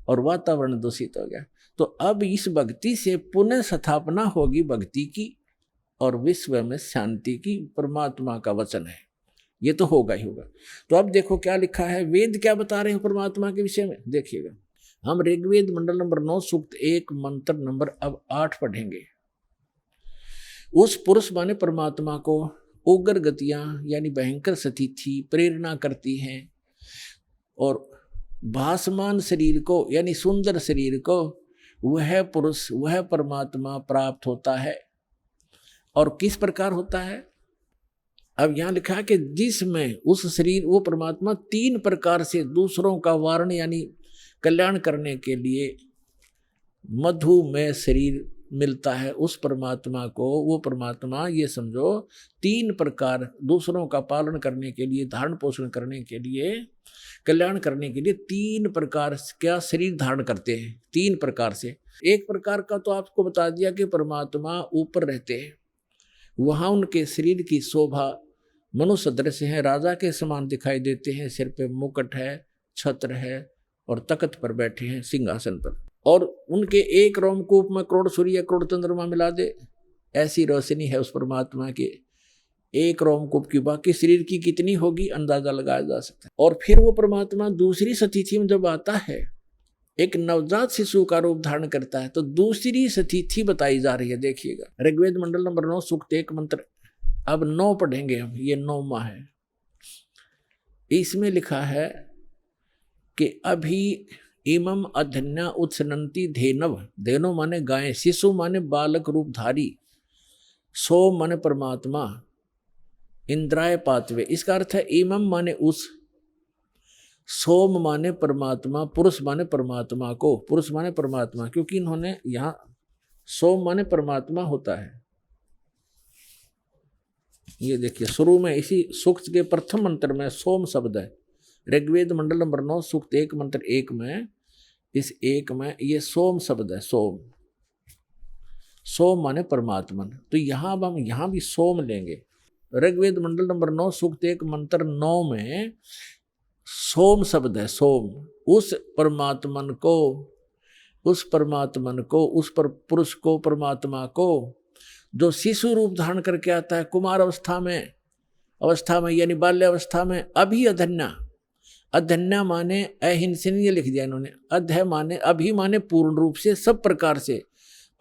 और वातावरण दूषित हो गया। तो अब इस भक्ति से पुनः स्थापना होगी भक्ति की और विश्व में शांति की, परमात्मा का वचन है, ये तो होगा ही होगा। तो अब देखो क्या लिखा है, वेद क्या बता रहे हैं परमात्मा के विषय में, देखिएगा। हम ऋग्वेद मंडल नंबर 9 सूक्त 1 मंत्र नंबर अब 8 पढ़ेंगे। उस पुरुष माने परमात्मा को उग्र गतियां यानी भयंकर स्थिति प्रेरणा करती हैं और भासमान शरीर को यानी सुंदर शरीर को वह पुरुष, वह परमात्मा प्राप्त होता है। और किस प्रकार होता है, अब यहां लिखा है कि जिसमें उस शरीर, वो परमात्मा 3 प्रकार से दूसरों का वारण यानी कल्याण करने के लिए मधुमेह शरीर मिलता है उस परमात्मा को। वो परमात्मा, ये समझो, 3 प्रकार दूसरों का पालन करने के लिए, धारण पोषण करने के लिए, कल्याण करने के लिए 3 प्रकार क्या शरीर धारण करते हैं, 3 प्रकार से। एक प्रकार का तो आपको बता दिया कि परमात्मा ऊपर रहते हैं, वहाँ उनके शरीर की शोभा मनुष्य सदृश है, राजा के समान दिखाई देते हैं, सिर पे मुकुट है, छत्र है और तख्त पर बैठे हैं सिंहासन पर। और उनके एक रोमकूप में करोड़ सूर्य करोड़ चंद्रमा मिला दे, ऐसी रोशनी है उस परमात्मा के एक रोमकूप की। बाकी शरीर की कितनी होगी अंदाजा लगाया जा सकता है। और फिर वो परमात्मा दूसरी स्थिति में जब आता है, एक नवजात शिशु का रूप धारण करता है, तो दूसरी स्थिति बताई जा रही है। देखिएगा, ऋग्वेद मंडल नंबर 9 सूक्त 1 मंत्र अब 9 पढ़ेंगे हम, ये 9वां है। इसमें लिखा है कि अभी इमम अधन्या उत्सनंती धेनव, धेनो माने गाय, शिशु माने बालक रूपधारी, सोम माने परमात्मा, इंद्राय पातवे। इसका अर्थ है इमम माने उस, सोम माने परमात्मा, पुरुष माने परमात्मा को, पुरुष माने परमात्मा, क्योंकि इन्होंने यहाँ सोम माने परमात्मा होता है। ये देखिए, शुरू में इसी सूक्त के प्रथम मंत्र में सोम शब्द है। ऋग्वेद मंडल नंबर 9 सूक्त 1 मंत्र 1 में, इस 1 में ये सोम शब्द है। सोम, सोम माने परमात्मा। तो यहाँ अब हम यहाँ भी सोम लेंगे। ऋग्वेद मंडल नंबर 9 सूक्त 1 मंत्र 9 में सोम शब्द है। सोम, उस परमात्मन को उस परमात्मन को, उस पर पुरुष को, परमात्मा को जो शिशु रूप धारण करके आता है कुमार अवस्था में यानी बाल्य अवस्था में। अभी अधन्या, अधन्या माने अहिंसनीय लिख दिया इन्होंने। अध्य माने अभी माने पूर्ण रूप से सब प्रकार से,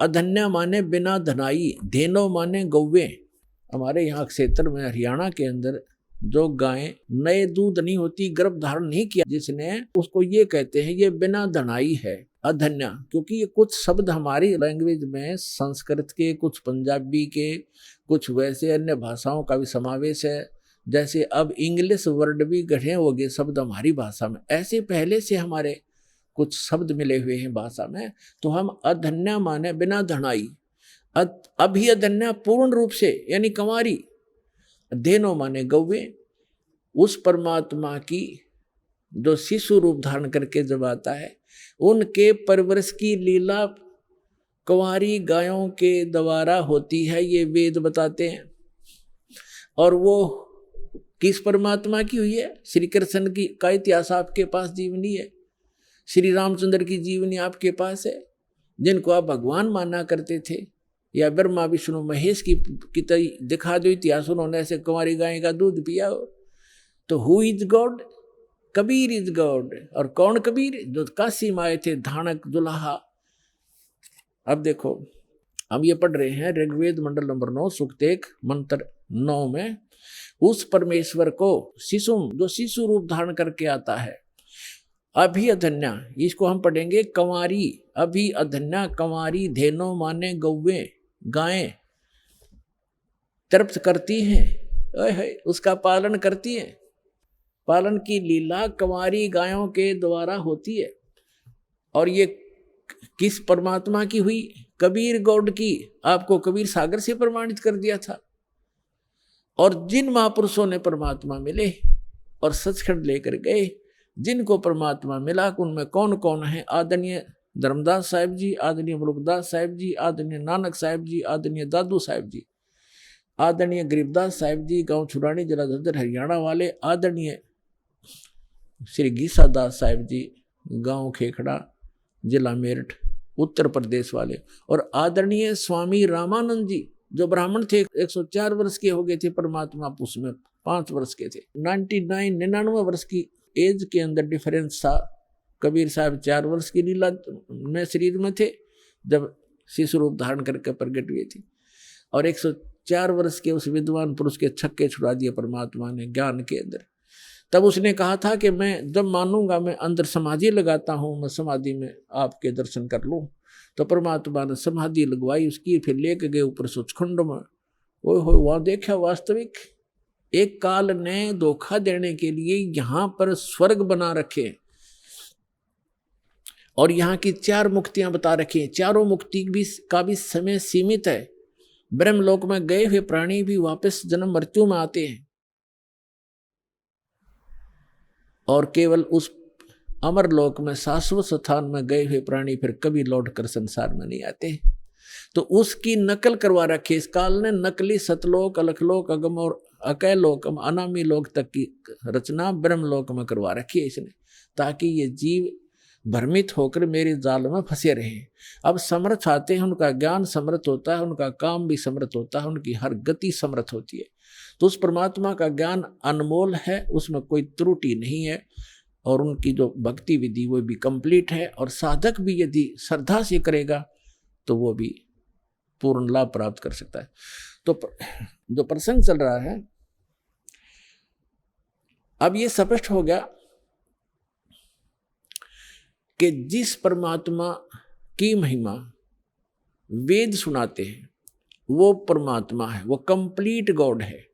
अधन्या माने बिना धनाई, धेनो माने गौवे। हमारे यहाँ क्षेत्र में हरियाणा के अंदर जो गायें नए दूध नहीं होती, गर्भ धारण नहीं किया जिसने, उसको ये कहते हैं ये बिना धनाई है, अधन्या। क्योंकि ये कुछ शब्द हमारी लैंग्वेज में संस्कृत के, कुछ पंजाबी के, कुछ वैसे अन्य भाषाओं का भी समावेश है। जैसे अब इंग्लिश वर्ड भी गढ़े हो गए शब्द हमारी भाषा में, ऐसे पहले से हमारे कुछ शब्द मिले हुए हैं भाषा में। तो हम अधन्या माने बिना धनाई, अभी अधन्या पूर्ण रूप से यानी कंवारी, धेनो माने गौवे। उस परमात्मा की जो शिशु रूप धारण करके जब आता है, उनके परवरिश की लीला कंवारी गायों के द्वारा होती है, ये वेद बताते हैं। और वो किस परमात्मा की हुई है? श्री कृष्ण की का इतिहास आपके पास जीवनी है, श्री रामचंद्र की जीवनी आपके पास है, जिनको आप भगवान माना करते थे, या ब्रह्मा विष्णु महेश की दिखा दो इतिहास, उन्होंने ऐसे कुंवारी गाय का दूध पिया हो। तो who is God? Kabir is God. और कौन कबीर? जो काशी में आए थे, धानक दुल्हा। अब देखो हम ये पढ़ रहे हैं ऋग्वेद मंडल नंबर 9 सूक्त 1 मंत्र 9 में, उस परमेश्वर को शिशु, जो शिशु रूप धारण करके आता है, अभी अधन्या, इसको हम पढ़ेंगे कंवारी, अभी अधन्या कंवारी, धेनो माने गौवे, गायें तृप्त करती हैं, उसका पालन करती हैं। पालन की लीला कंवारी गायों के द्वारा होती है। और ये किस परमात्मा की हुई? कबीर गौड की। आपको कबीर सागर से प्रमाणित कर दिया था। और जिन महापुरुषों ने परमात्मा मिले और सचखंड लेकर गए, जिनको परमात्मा मिला, उनमें कौन कौन है? आदरणीय धर्मदास साहिब जी, आदरणीय मुलुकदास साहिब जी, आदरणीय नानक साहिब जी, आदरणीय दादू साहिब जी, आदरणीय गरीबदास साहिब जी, गांव छुरानी जिला झज्जर हरियाणा वाले, आदरणीय श्री गीसा दास साहिब जी, गांव खेखड़ा जिला मेरठ उत्तर प्रदेश वाले, और आदरणीय स्वामी रामानंद जी जो ब्राह्मण थे, 104 वर्ष के हो गए थे, परमात्मा उसमें 5 वर्ष के थे। 99 वर्ष की एज के अंदर डिफरेंस था। कबीर साहब 4 वर्ष की लीला में शरीर में थे जब शिशु रूप धारण करके प्रकट हुए थे, और 104 वर्ष के उस विद्वान पुरुष के छक्के छुड़ा दिए परमात्मा ने ज्ञान के अंदर। तब उसने कहा था कि मैं जब मानूंगा, मैं अंदर समाधि लगाता हूँ, मैं समाधि में आपके दर्शन कर लूँ। तो परमात्मा ने समाधि लगवाई उसकी, फिर लेके गए ऊपर सचखंड में। वो वहाँ देखा वास्तविक एक काल ने धोखा देने के लिए यहाँ पर स्वर्ग बना रखे और यहाँ की 4 मुक्तियां बता रखी। चारों मुक्ति का भी समय सीमित है। ब्रह्मलोक में गए हुए प्राणी भी वापस जन्म मृत्यु में आते हैं, और केवल उस अमरलोक में शाश्वत स्थान में गए हुए प्राणी फिर कभी लौट कर संसार में नहीं आते। तो उसकी नकल करवा रखी इस काल ने। नकली सतलोक, अलखलोक, अगम और अकय लोक, अनामी लोक तक की रचना ब्रह्मलोक में करवा रखी है इसने, ताकि ये जीव भ्रमित होकर मेरे जाल में फंसे रहे। अब समर्थ आते हैं, उनका ज्ञान समर्थ होता है, उनका काम भी समर्थ होता है, उनकी हर गति समर्थ होती है। तो उस परमात्मा का ज्ञान अनमोल है, उसमें कोई त्रुटि नहीं है, और उनकी जो भक्ति विधि वो भी कंप्लीट है। और साधक भी यदि श्रद्धा से करेगा तो वो भी पूर्ण लाभ प्राप्त कर सकता है। तो जो प्रसंग चल रहा है, अब ये स्पष्ट हो गया कि जिस परमात्मा की महिमा वेद सुनाते हैं वो परमात्मा है, वो कंप्लीट गॉड है,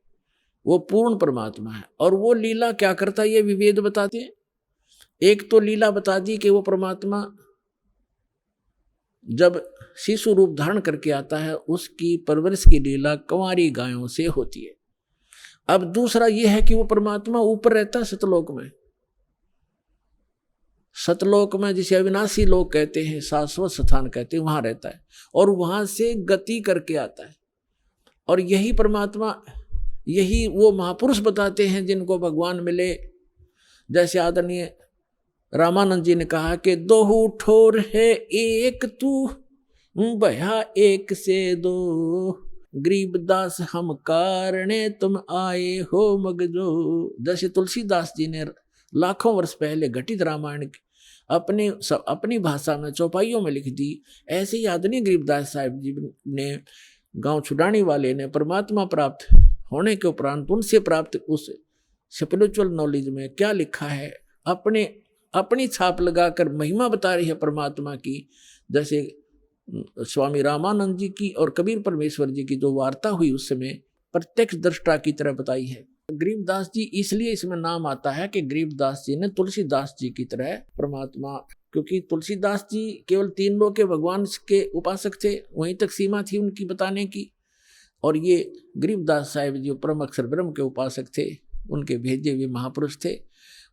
वो पूर्ण परमात्मा है। और वो लीला क्या करता है ये भी वेद बताते हैं। एक तो लीला बता दी कि वो परमात्मा जब शिशु रूप धारण करके आता है उसकी परवरिश की लीला कंवारी गायों से होती है। अब दूसरा ये है कि वो परमात्मा ऊपर रहता है सतलोक में। सतलोक में जिसे अविनाशी लोक कहते हैं, शाश्वत स्थान कहते हैं, वहां रहता है और वहां से गति करके आता है। और यही परमात्मा, यही वो महापुरुष बताते हैं जिनको भगवान मिले, जैसे आदरणीय रामानंद जी ने कहा कि दोहू ठोर है एक तू, भया एक से दो, गरीबदास हम कारणे तुम आए हो मगजो। जैसे तुलसीदास जी ने लाखों वर्ष पहले घटित रामायण अपनी भाषा में चौपाइयों में लिख दी, ऐसे ही आदरणीय गरीबदास साहिब जी ने गांव छुड़ाने वाले ने परमात्मा प्राप्त होने के उपरांत उनसे प्राप्त उस स्पिरिचुअल नॉलेज में क्या लिखा है, अपनी छाप लगाकर महिमा बता रही है परमात्मा की। जैसे स्वामी रामानंद जी की और कबीर परमेश्वर जी की जो वार्ता हुई उस समय प्रत्यक्ष दृष्टा की तरह बताई है। गरीबदास जी इसलिए इसमें नाम आता है कि गरीबदास जी ने तुलसीदास जी की तरह परमात्मा, क्योंकि तुलसीदास जी केवल 3 लोक के भगवान के उपासक थे, वहीं तक सीमा थी उनकी बताने की, और ये गरीबदास साहिब जी परम अक्षर ब्रह्म के उपासक थे, उनके भेजे हुए महापुरुष थे,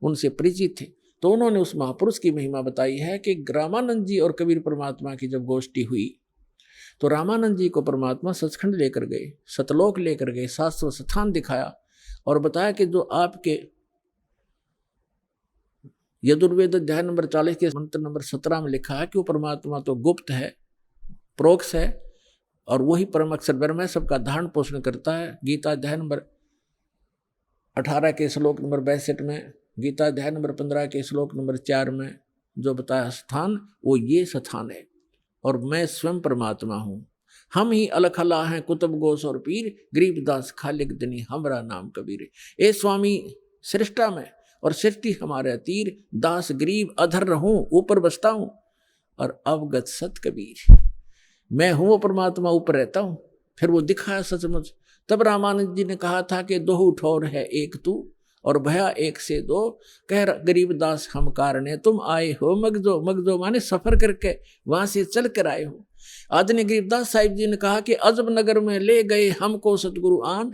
उनसे परिचित थे। तो उन्होंने उस महापुरुष की महिमा बताई है कि रामानंद जी और कबीर परमात्मा की जब गोष्ठी हुई तो रामानंद जी को परमात्मा सचखंड लेकर गए, सतलोक लेकर गए, शास्त्र स्थान दिखाया और बताया कि जो आपके यजुर्वेद अध्याय नंबर 40 के मंत्र नंबर 17 में लिखा है कि वो परमात्मा तो गुप्त है, प्रोक्ष है, और वही परम अक्षर ब्रह्म है, सबका धारण पोषण करता है। गीता अध्याय नंबर 18 के श्लोक नंबर 62 में, गीता अध्याय नंबर 15 के श्लोक नंबर 4 में जो बताया स्थान, वो ये स्थान है, और मैं स्वयं परमात्मा हूँ। हम ही अलख अल्लाह हैं कुतुब गोस और पीर, गरीबदास खालिक दनी हमरा नाम कबीर। ए स्वामी सृष्टा में और सृष्टि हमारे तीर, दास गरीब अधर रहूं ऊपर बसता हूँ, और अवगत सत कबीर। मैं हूँ वो परमात्मा, ऊपर रहता हूँ। फिर वो दिखाया सचमुच। तब रामानंद जी ने कहा था कि दोहू ठोर है एक तू और भया एक से दो, कह गरीबदास हम कारणे तुम आए हो मगजो। मगजो माने सफर करके वहां से चल कर आए हो। आदरणीय गरीबदास साहिब जी ने कहा कि अजब नगर में ले गए हमको सतगुरु आन,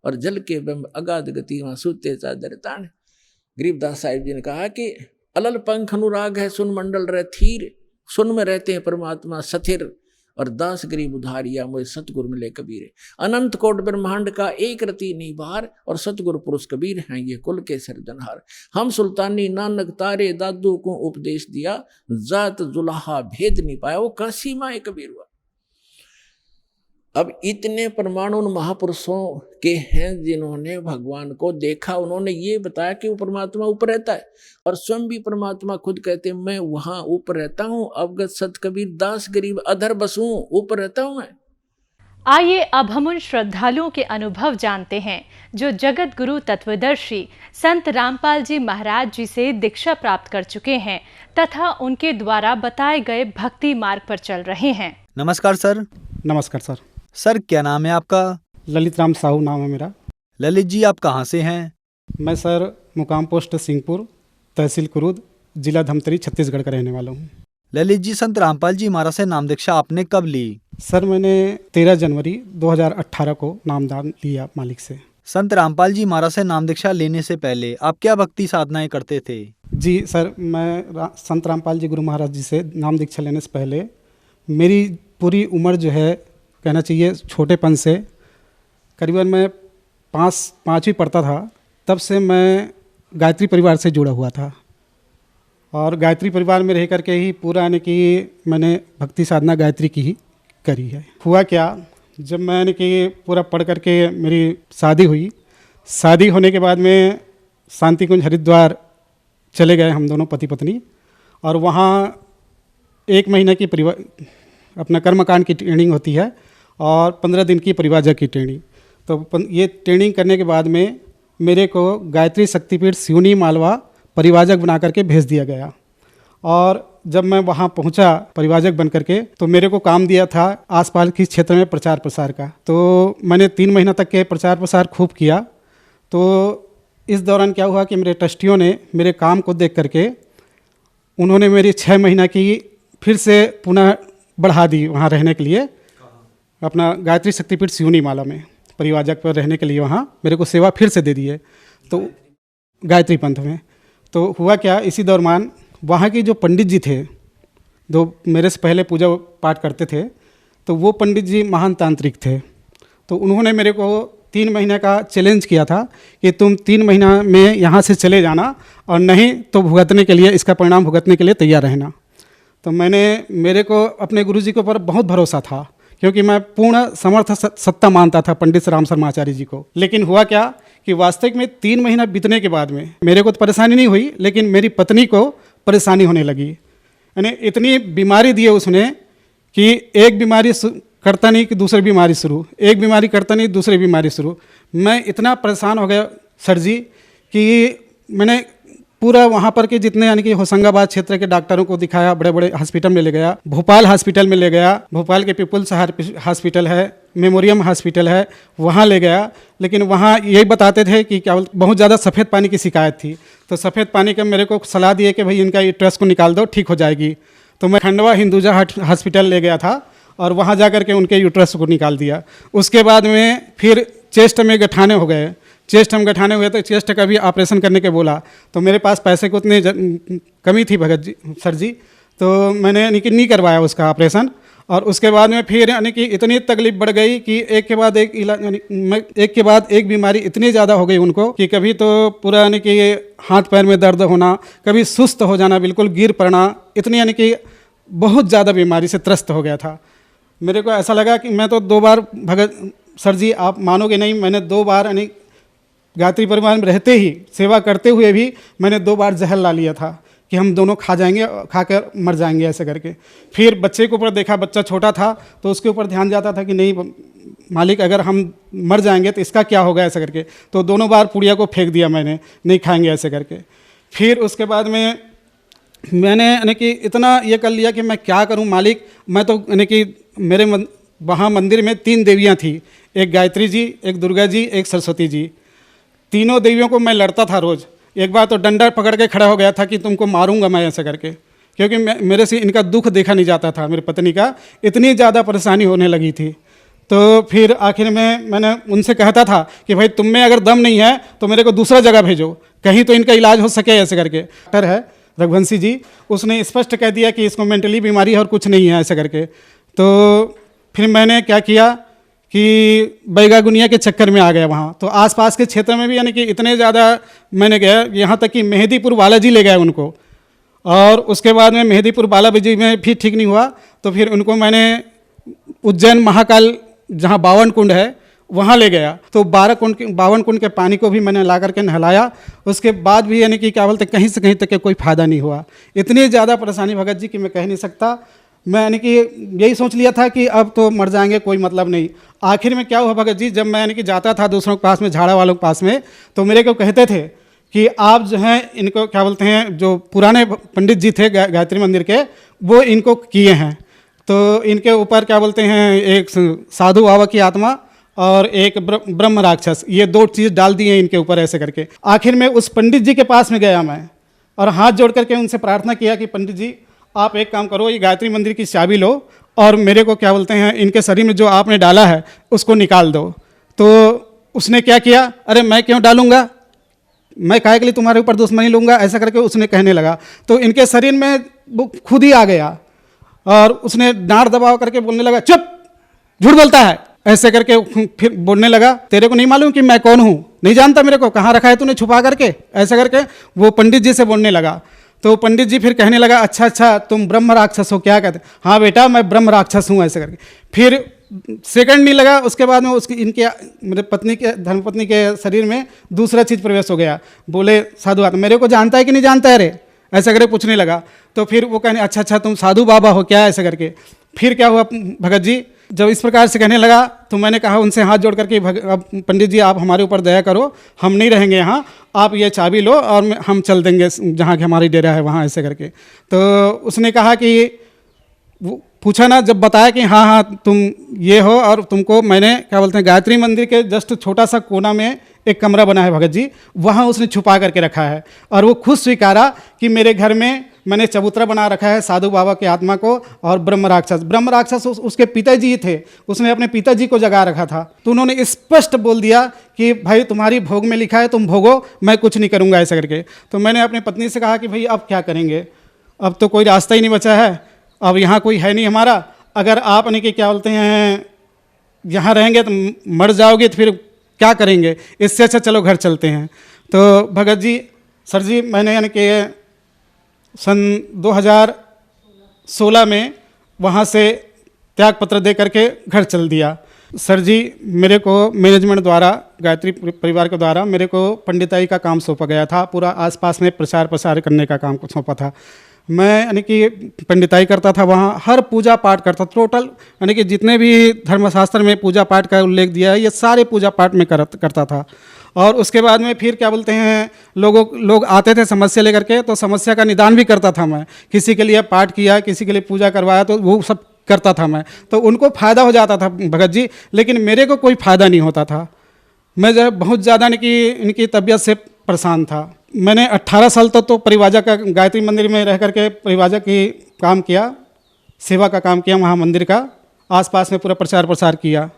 और जल के ब्रह्म अगाध गति वहां सूते चादर तान। गरीबदास साहिब जी ने कहा कि अलल पंख अनुराग है सुन मंडल रह थीर, सुन में रहते हैं परमात्मा सथिर, और दास गरीब उधारिया मुझे सतगुरु मिले कबीर। अनंत कोट ब्रह्मांड का एक रति नहीं बार, और सतगुरु पुरुष कबीर हैं ये कुल के सर्जनहार। हम सुल्तानी नानक तारे दादू को उपदेश दिया, जात जुलाहा भेद नहीं पाया, वो काशी माए कबीर हुआ। अब इतने परमाणु उन महापुरुषों के हैं जिन्होंने भगवान को देखा, उन्होंने ये बताया कि वो परमात्मा ऊपर रहता है, और स्वयं भी परमात्मा खुद कहते हैं मैं वहां ऊपर रहता हूँ। अवगत सत कबीर दास गरीब अधर बसूं, ऊपर रहता हूं मैं। आइए अब हम उन श्रद्धालुओं के अनुभव जानते हैं जो जगत गुरु तत्वदर्शी संत रामपाल जी महाराज जी से दीक्षा प्राप्त कर चुके हैं तथा उनके द्वारा बताए गए भक्ति मार्ग पर चल रहे हैं। नमस्कार सर। नमस्कार सर। सर क्या नाम है आपका? ललित राम साहू नाम है मेरा। ललित जी आप कहाँ से हैं? मैं सर मुकाम पोस्ट सिंहपुर, तहसील कुरूद, जिला धमतरी, छत्तीसगढ़ का रहने वाला हूँ। ललित जी, संत रामपाल जी महाराज से नाम दीक्षा आपने कब ली? सर मैंने 13 जनवरी 2018 को नामदान लिया मालिक से। संत रामपाल जी महाराज से नाम दीक्षा लेने से पहले आप क्या भक्ति साधनाएं करते थे? जी सर, मैं संत रामपाल जी गुरु महाराज जी से नाम दीक्षा लेने से पहले मेरी पूरी उम्र जो है कहना चाहिए छोटेपन से, करीबन मैं 5वीं पढ़ता था तब से मैं गायत्री परिवार से जुड़ा हुआ था, और गायत्री परिवार में रह करके ही पूरा यानी कि मैंने भक्ति साधना गायत्री की ही करी है। हुआ क्या, जब मैंने कि पूरा पढ़ करके मेरी शादी हुई, शादी होने के बाद में शांति कुंज हरिद्वार चले गए हम दोनों पति पत्नी, और वहाँ 1 महीने की अपना कर्मकांड की ट्रेनिंग होती है और 15 दिन की परिवाजक की ट्रेनिंग। तो ये ट्रेनिंग करने के बाद में मेरे को गायत्री शक्तिपीठ सिवनी मालवा परिवाजक बना करके भेज दिया गया, और जब मैं वहाँ पहुँचा परिवाजक बन करके तो मेरे को काम दिया था आसपास के क्षेत्र में प्रचार प्रसार का। तो मैंने 3 महीना तक के प्रचार प्रसार खूब किया। तो इस दौरान क्या हुआ कि मेरे ट्रस्टियों ने मेरे काम को देख करके उन्होंने मेरी 6 महीना की फिर से पुनः बढ़ा दी वहाँ रहने के लिए, अपना गायत्री शक्तिपीठ सिवनी माला में परिवाजक पर रहने के लिए वहाँ मेरे को सेवा फिर से दे दी है, तो गायत्री पंथ में। तो हुआ क्या, इसी दौरान वहाँ के जो पंडित जी थे जो मेरे से पहले पूजा पाठ करते थे, तो वो पंडित जी महान तांत्रिक थे। तो उन्होंने मेरे को 3 महीने का चैलेंज किया था कि तुम 3 महीना में यहाँ से चले जाना और नहीं तो भुगतने के लिए, इसका परिणाम भुगतने के लिए तैयार रहना। तो मेरे को अपने गुरुजी के ऊपर बहुत भरोसा था, क्योंकि मैं पूर्ण समर्थ सत्ता मानता था पंडित श्री राम शर्मा आचार्य जी को। लेकिन हुआ क्या कि वास्तविक में 3 महीना बीतने के बाद में मेरे को तो परेशानी नहीं हुई, लेकिन मेरी पत्नी को परेशानी होने लगी। यानी इतनी बीमारी दी है उसने कि एक बीमारी करता नहीं कि दूसरी बीमारी शुरू, एक बीमारी करता नहीं दूसरी बीमारी शुरू। मैं इतना परेशान हो गया सर जी कि मैंने पूरा वहाँ पर के जितने यानी कि होशंगाबाद क्षेत्र के डॉक्टरों को दिखाया, बड़े बड़े हॉस्पिटल में ले गया, भोपाल हॉस्पिटल में ले गया, भोपाल के पीपुल्स हॉस्पिटल है, मेमोरियम हॉस्पिटल है, वहाँ ले गया। लेकिन वहाँ यही बताते थे कि क्या बहुत ज़्यादा सफ़ेद पानी की शिकायत थी। तो सफ़ेद पानी का मेरे को सलाह दिए कि भाई इनका यूट्रस को निकाल दो, ठीक हो जाएगी। तो मैं खंडवा हिंदुजा हॉस्पिटल ले गया था और वहाँ जा कर के उनके यूट्रस को निकाल दिया। उसके बाद में फिर चेस्ट में गठाने हो गए, चेस्ट में गठाने हुए तो चेस्ट का भी ऑपरेशन करने के बोला। तो मेरे पास पैसे को उतनी कमी थी भगत जी सर जी, तो मैंने यानी कि नहीं करवाया उसका ऑपरेशन। और उसके बाद में फिर यानी कि इतनी तकलीफ बढ़ गई कि एक के बाद एक इलाज, यानी एक के बाद एक बीमारी इतनी ज़्यादा हो गई उनको कि कभी तो पूरा यानी कि हाथ पैर में दर्द होना, कभी सुस्त हो जाना, बिल्कुल गिर पड़ना, इतनी यानी कि बहुत ज़्यादा बीमारी से त्रस्त हो गया था। मेरे को ऐसा लगा कि मैं तो 2 बार भगत सर जी, आप मानोगे नहीं, मैंने 2 बार यानी गायत्री परिवार में रहते ही, सेवा करते हुए भी मैंने 2 बार जहर ला लिया था कि हम दोनों खा जाएंगे, खा कर मर जाएंगे ऐसे करके। फिर बच्चे के ऊपर देखा, बच्चा छोटा था तो उसके ऊपर ध्यान जाता था कि नहीं मालिक अगर हम मर जाएंगे तो इसका क्या होगा ऐसे करके। तो दोनों बार पुड़िया को फेंक दिया मैंने, नहीं खाएंगे ऐसे करके। फिर उसके बाद में मैंने यानी कि इतना ये कर लिया कि मैं क्या करूं मालिक। मैं तो यानी कि मेरे वहाँ मंदिर में 3 देवियाँ थी, एक गायत्री जी, एक दुर्गा जी, एक सरस्वती जी। तीनों देवियों को मैं लड़ता था रोज़। एक बार तो डंडा पकड़ के खड़ा हो गया था कि तुमको मारूंगा मैं ऐसे करके, क्योंकि मेरे से इनका दुख देखा नहीं जाता था, मेरी पत्नी का इतनी ज़्यादा परेशानी होने लगी थी। तो फिर आखिर में मैंने उनसे कहता था कि भाई तुम में अगर दम नहीं है तो मेरे को दूसरा जगह भेजो, कहीं तो इनका इलाज हो सके ऐसे करके। डॉक्टर है रघुवंशी जी, उसने स्पष्ट कह दिया कि इसको मेंटली बीमारी है और कुछ नहीं है ऐसे करके। तो फिर मैंने क्या किया कि बैगागुनिया के चक्कर में आ गया वहाँ। तो आसपास के क्षेत्र में भी यानी कि इतने ज़्यादा मैंने गया, यहाँ तक कि मेहंदीपुर बालाजी ले गए उनको। और उसके बाद में मेहंदीपुर बालाजी में भी ठीक नहीं हुआ तो फिर उनको मैंने उज्जैन महाकाल जहाँ 52 कुंड है वहाँ ले गया। तो 52 कुंड के पानी को भी मैंने ला करके नहलाया। उसके बाद भी यानी कि क्या बोलते कहीं से कहीं तक के कोई फ़ायदा नहीं हुआ। इतनी ज़्यादा परेशानी भगत जी कि मैं कह नहीं सकता। मैं यानी कि यही सोच लिया था कि अब तो मर जाएंगे, कोई मतलब नहीं। आखिर में क्या हुआ भगत जी, जब मैं यानी कि जाता था दूसरों के पास में, झाड़ा वालों के पास में, तो मेरे को कहते थे कि आप जो हैं इनको क्या बोलते हैं, जो पुराने पंडित जी थे गायत्री मंदिर के, वो इनको किए हैं। तो इनके ऊपर क्या बोलते हैं, एक साधु बाबा की आत्मा और एक ब्रह्म राक्षस, ये 2 चीज़ डाल दी हैं इनके ऊपर ऐसे करके। आखिर में उस पंडित जी के पास में गया मैं और हाथ जोड़ करके उनसे प्रार्थना किया कि पंडित जी आप एक काम करो, ये गायत्री मंदिर की चाबी लो और मेरे को क्या बोलते हैं इनके शरीर में जो आपने डाला है उसको निकाल दो। तो उसने क्या किया, अरे मैं क्यों डालूंगा, मैं काहे के लिए तुम्हारे ऊपर दुश्मनी लूँगा, ऐसा करके उसने कहने लगा। तो इनके शरीर में वो खुद ही आ गया और उसने डांट दबाव करके बोलने लगा, चुप, झूठ बोलता है ऐसे करके। फिर बोलने लगा, तेरे को नहीं मालूम कि मैं कौन हूँ, नहीं जानता मेरे को, कहाँ रखा है तूने छुपा करके, ऐसा करके वो पंडित जी से बोलने लगा। तो पंडित जी फिर कहने लगा, अच्छा अच्छा तुम ब्रह्म राक्षस हो क्या? कहते, हाँ बेटा मैं ब्रह्म राक्षस हूँ ऐसे करके। फिर सेकंड नहीं लगा, उसके बाद में उसकी इनके मेरे पत्नी के धर्मपत्नी के शरीर में दूसरा चीज़ प्रवेश हो गया। बोले साधु आत्मा, मेरे को जानता है कि नहीं जानता है रे, ऐसा करके पूछने लगा। तो फिर वो कहने, अच्छा अच्छा तुम साधु बाबा हो क्या, ऐसे करके। फिर क्या हुआ भगत जी, जब इस प्रकार से कहने लगा तो मैंने कहा उनसे हाथ जोड़ करके, अब पंडित जी आप हमारे ऊपर दया करो, हम नहीं रहेंगे यहाँ, आप ये चाबी लो और हम चल देंगे जहाँ की हमारी डेरा है वहाँ, ऐसे करके। तो उसने कहा कि वो पूछा ना, जब बताया कि हाँ हाँ तुम ये हो और तुमको मैंने क्या बोलते हैं गायत्री मंदिर के जस्ट छोटा सा कोना में एक कमरा बना है भगत जी, वहाँ उसने छुपा करके रखा है। और वो खुद स्वीकारा कि मेरे घर में मैंने चबूतरा बना रखा है साधु बाबा की आत्मा को और ब्रह्म राक्षस उसके पिताजी थे, उसने अपने पिताजी को जगा रखा था। तो उन्होंने स्पष्ट बोल दिया कि भाई तुम्हारी भोग में लिखा है, तुम भोगो, मैं कुछ नहीं करूँगा ऐसा करके। तो मैंने अपनी पत्नी से कहा कि भाई अब क्या करेंगे, अब तो कोई रास्ता ही नहीं बचा है, अब यहाँ कोई है नहीं हमारा, अगर आप यानी कि क्या बोलते हैं यहाँ रहेंगे तो मर जाओगे तो फिर क्या करेंगे, इससे अच्छा चलो घर चलते हैं। तो भगत जी सर जी मैंने यानी कि सन 2016 में वहाँ से त्याग पत्र दे करके घर चल दिया। सर जी मेरे को मैनेजमेंट द्वारा, गायत्री परिवार के द्वारा मेरे को पंडिताई का काम सौंपा गया था। पूरा आसपास में प्रचार प्रसार करने का काम सौंपा था। मैं यानी कि पंडिताई करता था, वहाँ हर पूजा पाठ करता, टोटल यानी कि जितने भी धर्मशास्त्र में पूजा पाठ का उल्लेख दिया है ये सारे पूजा पाठ में करता था। और उसके बाद में फिर क्या बोलते हैं, लोग आते थे समस्या लेकर के, तो समस्या का निदान भी करता था मैं। किसी के लिए पाठ किया, किसी के लिए पूजा करवाया, तो वो सब करता था मैं। तो उनको फ़ायदा हो जाता था भगत जी, लेकिन मेरे को कोई फ़ायदा नहीं होता था। मैं जो है बहुत ज़्यादा इनकी तबीयत से परेशान था। मैंने 18 साल तक तो परिवाजा का, गायत्री मंदिर में रह करके परिवाजा की काम किया, सेवा का काम किया, वहाँ मंदिर का आसपास में पूरा प्रचार प्रसार किया।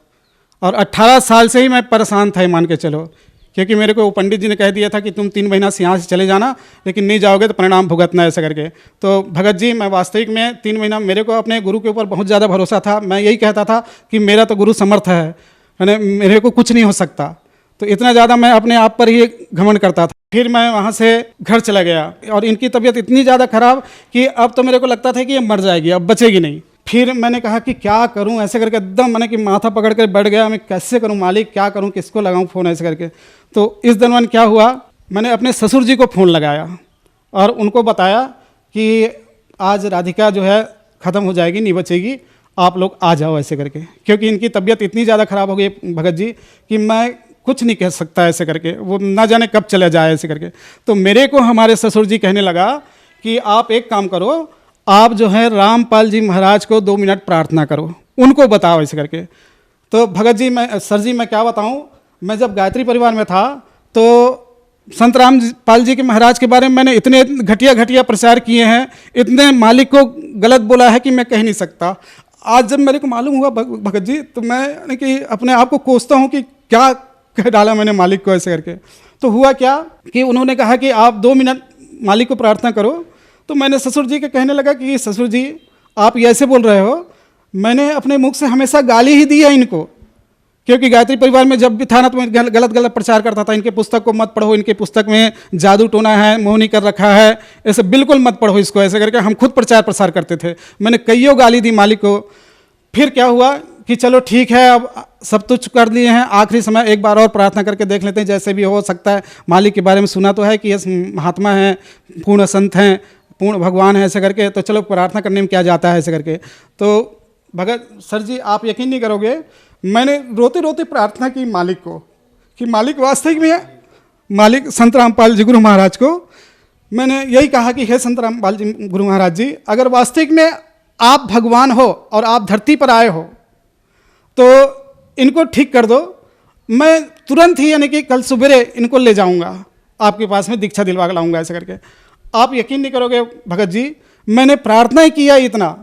और 18 साल से ही मैं परेशान था, मान के चलो, क्योंकि मेरे को वो पंडित जी ने कह दिया था कि तुम 3 महीना से यहाँ से चले जाना, लेकिन नहीं जाओगे तो परिणाम भुगतना ऐसा करके। तो भगत जी मैं वास्तविक में 3 महीना, मेरे को अपने गुरु के ऊपर बहुत ज़्यादा भरोसा था। मैं यही कहता था कि मेरा तो गुरु समर्थ है, मेरे को कुछ नहीं हो सकता। तो इतना ज़्यादा मैं अपने आप पर ही घमंड करता था। फिर मैं वहाँ से घर चला गया और इनकी तबीयत इतनी ज़्यादा खराब कि अब तो मेरे को लगता था कि ये मर जाएगी, अब बचेगी नहीं। फिर मैंने कहा कि क्या करूं, ऐसे करके एकदम मैंने कि माथा पकड़ कर बैठ गया, मैं कैसे करूं मालिक, क्या करूं, किसको लगाऊं फ़ोन ऐसे करके। तो इस दौरान क्या हुआ, मैंने अपने ससुर जी को फ़ोन लगाया और उनको बताया कि आज राधिका जो है ख़त्म हो जाएगी, नहीं बचेगी, आप लोग आ जाओ ऐसे करके। क्योंकि इनकी तबीयत इतनी ज़्यादा ख़राब हो गई भगत जी कि मैं कुछ नहीं कह सकता ऐसे करके, वो ना जाने कब चले जाए ऐसे करके। तो मेरे को हमारे ससुर जी कहने लगा कि आप एक काम करो, आप जो है रामपाल जी महाराज को 2 मिनट प्रार्थना करो, उनको बताओ ऐसे करके। तो भगत जी सर जी मैं क्या बताऊं, मैं जब गायत्री परिवार में था तो संत रामपाल जी के महाराज के बारे में मैंने इतने घटिया प्रचार किए हैं, इतने मालिक को गलत बोला है कि मैं कह नहीं सकता। आज जब मेरे को मालूम हुआ भगत जी, तो मैं कि अपने आप को कोसता हूँ कि क्या कह डाला मैंने मालिक को ऐसे करके। तो हुआ क्या कि उन्होंने कहा कि आप 2 मिनट मालिक को प्रार्थना करो। तो मैंने ससुर जी के कहने लगा कि ससुर जी आप ऐसे बोल रहे हो, मैंने अपने मुख से हमेशा गाली ही दी है इनको, क्योंकि गायत्री परिवार में जब भी था ना तो मैं गलत प्रचार करता था। इनके पुस्तक को मत पढ़ो, इनके पुस्तक में जादू टोना है, मोहनी कर रखा है, ऐसे बिल्कुल मत पढ़ो इसको ऐसे करके हम खुद प्रचार प्रसार करते थे। मैंने कईयों गाली दी मालिक को। फिर क्या हुआ कि चलो ठीक है, अब सब कुछ कर लिए हैं, आखिरी समय एक बार और प्रार्थना करके देख लेते हैं, जैसे भी हो सकता है। मालिक के बारे में सुना तो है कि ये महात्मा हैं, पूर्ण संत हैं, पूर्ण भगवान है ऐसे करके, तो चलो प्रार्थना करने में क्या जाता है ऐसे करके। तो भगत सर जी आप यकीन नहीं करोगे, मैंने रोते रोते प्रार्थना की मालिक को कि मालिक वास्तविक में मालिक संत रामपाल जी गुरु महाराज को मैंने यही कहा कि हे संत रामपाल जी गुरु महाराज जी, अगर वास्तविक में आप भगवान हो और आप धरती पर आए हो तो इनको ठीक कर दो। मैं तुरंत ही यानी कि कल सुबह इनको ले जाऊंगा आपके पास में, दीक्षा दिलवा लाऊंगा ऐसे करके। आप यकीन नहीं करोगे भगत जी, मैंने प्रार्थना ही किया इतना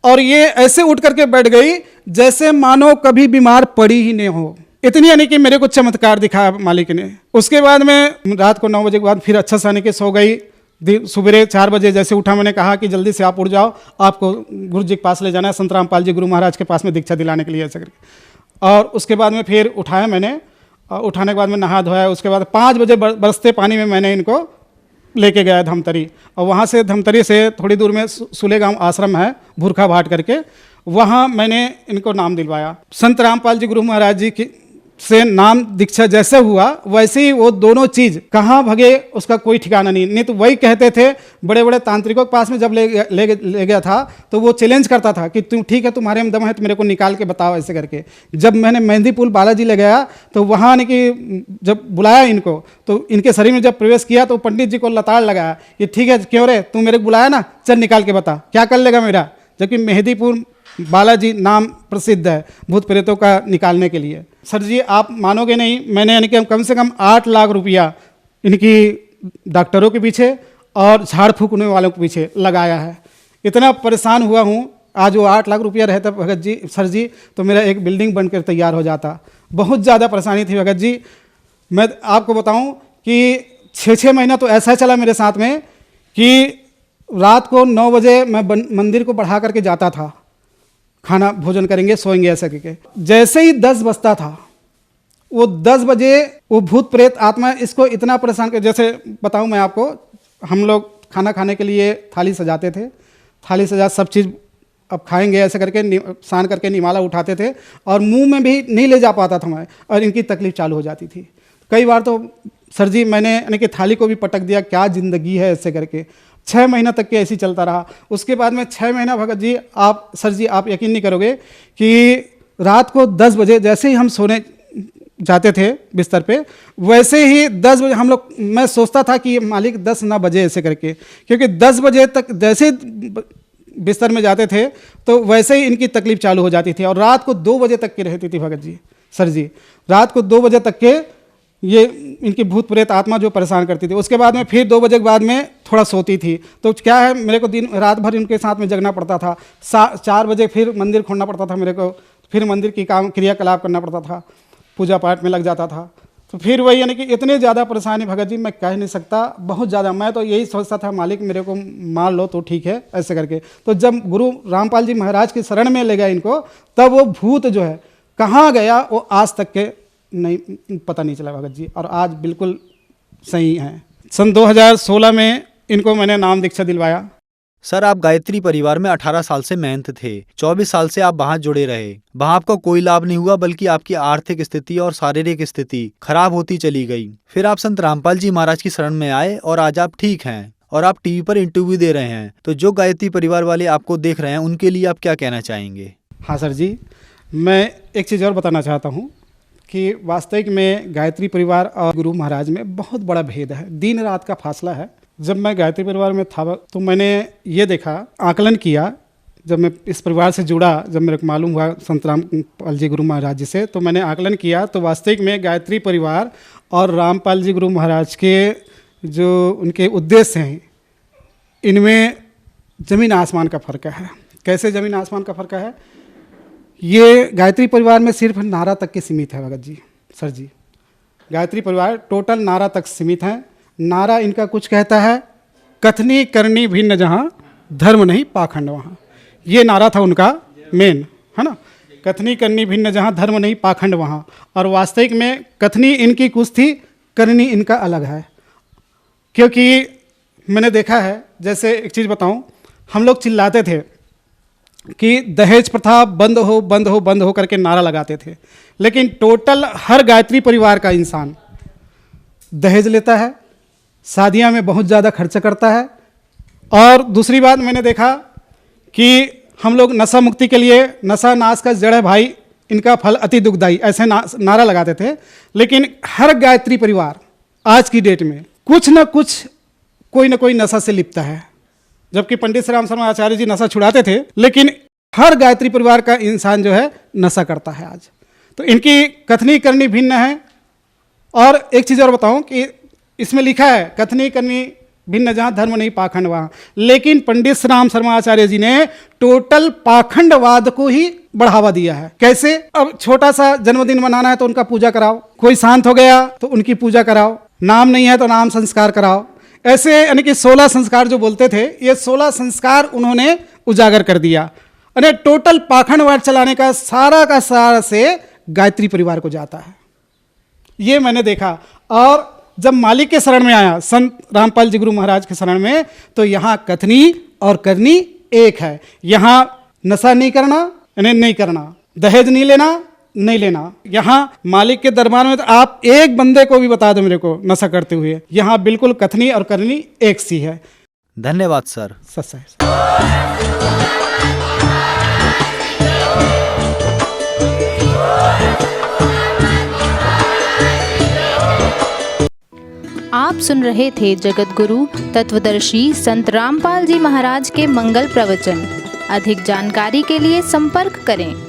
और ये ऐसे उठ करके बैठ गई जैसे मानो कभी बीमार पड़ी ही नहीं हो। इतनी यानी कि मेरे को चमत्कार दिखाया मालिक ने। उसके बाद में रात को 9 बजे के बाद फिर अच्छा सा यानी कि सो गई। सुबह 4 बजे जैसे उठा, मैंने कहा कि जल्दी से आप उठ जाओ, आपको गुरु जी के पास ले जाना है, संत रामपाल जी गुरु महाराज के पास में दीक्षा दिलाने के लिए ऐसे करके। और उसके बाद में फिर उठाया मैंने, उठाने के बाद में नहा धोया। उसके बाद 5 बजे बरसते पानी में मैंने इनको लेके गया धमतरी, और वहाँ से धमतरी से थोड़ी दूर में सुलेगांव आश्रम है भूरखा भाट करके, वहाँ मैंने इनको नाम दिलवाया। संत रामपाल जी गुरु महाराज जी की से नाम दीक्षा जैसे हुआ वैसे ही वो दोनों चीज़ कहाँ भगे उसका कोई ठिकाना नहीं तो वही कहते थे। बड़े बड़े तांत्रिकों के पास में जब ले गया था तो वो चैलेंज करता था कि तुम ठीक है, तुम्हारे में दम है तो मेरे को निकाल के बताओ ऐसे करके। जब मैंने मेहंदीपुर बालाजी ले गया तो वहाँ ने कि जब बुलाया इनको तो इनके शरीर में जब प्रवेश किया तो पंडित जी को लताड़ लगाया कि ठीक है क्यों रे, तू मेरे को बुलाया ना, चल निकाल के बता क्या कर लेगा मेरा। जबकि मेहंदीपुर बालाजी नाम प्रसिद्ध है भूत प्रेतों का निकालने के लिए। सर जी आप मानोगे नहीं, मैंने यानी कि कम से कम 8 लाख रुपया इनकी डॉक्टरों के पीछे और झाड़ फूकने वालों के पीछे लगाया है। इतना परेशान हुआ हूँ, आज वो 8 लाख रुपया रहता भगत जी सर जी तो मेरा एक बिल्डिंग बनकर तैयार हो जाता। बहुत ज़्यादा परेशानी थी भगत जी। मैं आपको बताऊँ कि 6 महीना तो ऐसा चला मेरे साथ में कि रात को 9 बजे मैं मंदिर को बढ़ा करके जाता था, खाना भोजन करेंगे सोएंगे ऐसा करके। जैसे ही 10 बजता था वो 10 बजे वो भूत प्रेत आत्मा इसको इतना परेशान कर, जैसे बताऊं मैं आपको, हम लोग खाना खाने के लिए थाली सजाते थे, थाली सजा सब चीज़ अब खाएंगे ऐसे करके सान करके निमाला उठाते थे और मुंह में भी नहीं ले जा पाता था मैं, और इनकी तकलीफ चालू हो जाती थी। कई बार तो सर जी मैंने यानी कि थाली को भी पटक दिया, क्या ज़िंदगी है ऐसे करके। 6 महीना तक के ऐसे ही चलता रहा। उसके बाद में 6 महीना भगत जी आप सर जी आप यकीन नहीं करोगे कि रात को 10 बजे जैसे ही हम सोने जाते थे बिस्तर पे, वैसे ही 10 बजे हम लोग, मैं सोचता था कि मालिक 10 ना बजे ऐसे करके, क्योंकि 10 बजे तक जैसे बिस्तर में जाते थे तो वैसे ही इनकी तकलीफ चालू हो जाती थी और रात को 2 बजे तक की रहती थी भगत जी सर जी, रात को 2 बजे तक के ये इनकी भूत प्रेत आत्मा जो परेशान करती थी। उसके बाद में फिर 2 बजे के बाद में थोड़ा सोती थी, तो क्या है मेरे को दिन रात भर इनके साथ में जगना पड़ता था। 4 बजे फिर मंदिर खोलना पड़ता था मेरे को, फिर मंदिर की काम क्रियाकलाप करना पड़ता था, पूजा पाठ में लग जाता था। तो फिर वही यानी कि इतने ज़्यादा परेशानी भगत जी मैं कह नहीं सकता, बहुत ज़्यादा। मैं तो यही सोचता था मालिक मेरे को मार लो तो ठीक है ऐसे करके। तो जब गुरु रामपाल जी महाराज की शरण में ले गया इनको, तब वो भूत जो है कहाँ गया वो आज तक के नहीं पता नहीं चला भगत जी, और आज बिल्कुल सही हैं। सन 2016 में इनको मैंने नाम दीक्षा दिलवाया। सर आप गायत्री परिवार में 18 साल से महंत थे, 24 साल से आप वहाँ जुड़े रहे। वहाँ आपको कोई लाभ नहीं हुआ, बल्कि आपकी आर्थिक स्थिति और शारीरिक स्थिति खराब होती चली गई। फिर आप संत रामपाल जी महाराज की शरण में आए और आज आप ठीक हैं और आप टीवी पर इंटरव्यू दे रहे हैं। तो जो गायत्री परिवार वाले आपको देख रहे हैं उनके लिए आप क्या कहना चाहेंगे? हाँ सर जी, मैं एक चीज़ और बताना चाहता हूँ कि वास्तविक में गायत्री परिवार और गुरु महाराज में बहुत बड़ा भेद है, दिन रात का फासला है। जब मैं गायत्री परिवार में था तो मैंने ये देखा, आकलन किया, जब मैं इस परिवार से जुड़ा, जब मेरे को मालूम हुआ संत रामपाल जी गुरु महाराज जी से, तो मैंने आकलन किया तो वास्तविक में गायत्री परिवार और रामपाल जी गुरु महाराज के जो उनके उद्देश्य हैं, इनमें ज़मीन आसमान का फ़र्क है। कैसे ज़मीन आसमान का फ़र्क है? ये गायत्री परिवार में सिर्फ नारा तक के सीमित है भगत जी सर जी। गायत्री परिवार टोटल नारा तक सीमित है। नारा इनका कुछ कहता है, कथनी करनी भिन्न जहाँ, धर्म नहीं पाखंड वहाँ। ये नारा था उनका मेन, है ना, कथनी करनी भिन्न जहाँ, धर्म नहीं पाखंड वहाँ। और वास्तविक में कथनी इनकी कुछ थी, करनी इनका अलग है। क्योंकि मैंने देखा है, जैसे एक चीज़ बताऊँ, हम लोग चिल्लाते थे कि दहेज प्रथा बंद हो बंद हो बंद हो करके नारा लगाते थे, लेकिन टोटल हर गायत्री परिवार का इंसान दहेज लेता है, शादियां में बहुत ज़्यादा खर्च करता है। और दूसरी बात मैंने देखा कि हम लोग नशा मुक्ति के लिए, नशा नाश का जड़ है भाई, इनका फल अति दुखदाई, ऐसे नारा लगाते थे। लेकिन हर गायत्री परिवार आज की डेट में कुछ ना कुछ कोई ना कोई नशा से लिप्त है। जबकि पंडित श्री राम शर्मा आचार्य जी नशा छुड़ाते थे, लेकिन हर गायत्री परिवार का इंसान जो है नशा करता है आज। तो इनकी कथनी करनी भिन्न है। और एक चीज़ और बताऊं कि इसमें लिखा है कथनी करनी भिन्न जहाँ, धर्म नहीं पाखंड वहाँ। लेकिन पंडित श्री राम शर्मा आचार्य जी ने टोटल पाखंडवाद को ही बढ़ावा दिया है। कैसे? अब छोटा सा जन्मदिन मनाना है तो उनका पूजा कराओ, कोई शांत हो गया तो उनकी पूजा कराओ, नाम नहीं है तो नाम संस्कार कराओ। ऐसे यानी कि 16 संस्कार जो बोलते थे, ये 16 संस्कार उन्होंने उजागर कर दिया। यानी टोटल पाखंडवाद चलाने का सारा से गायत्री परिवार को जाता है, ये मैंने देखा। और जब मालिक के शरण में आया, संत रामपाल जी गुरु महाराज के शरण में, तो यहाँ कथनी और करनी एक है। यहाँ नशा नहीं करना यानी नहीं करना, दहेज नहीं लेना नहीं लेना। यहाँ मालिक के दरबार में तो आप एक बंदे को भी बता दो मेरे को नशा करते हुए, यहाँ बिल्कुल कथनी और करनी एक सी है। धन्यवाद सर। सच है। आप सुन रहे थे जगत गुरु तत्वदर्शी संत रामपाल जी महाराज के मंगल प्रवचन। अधिक जानकारी के लिए संपर्क करें।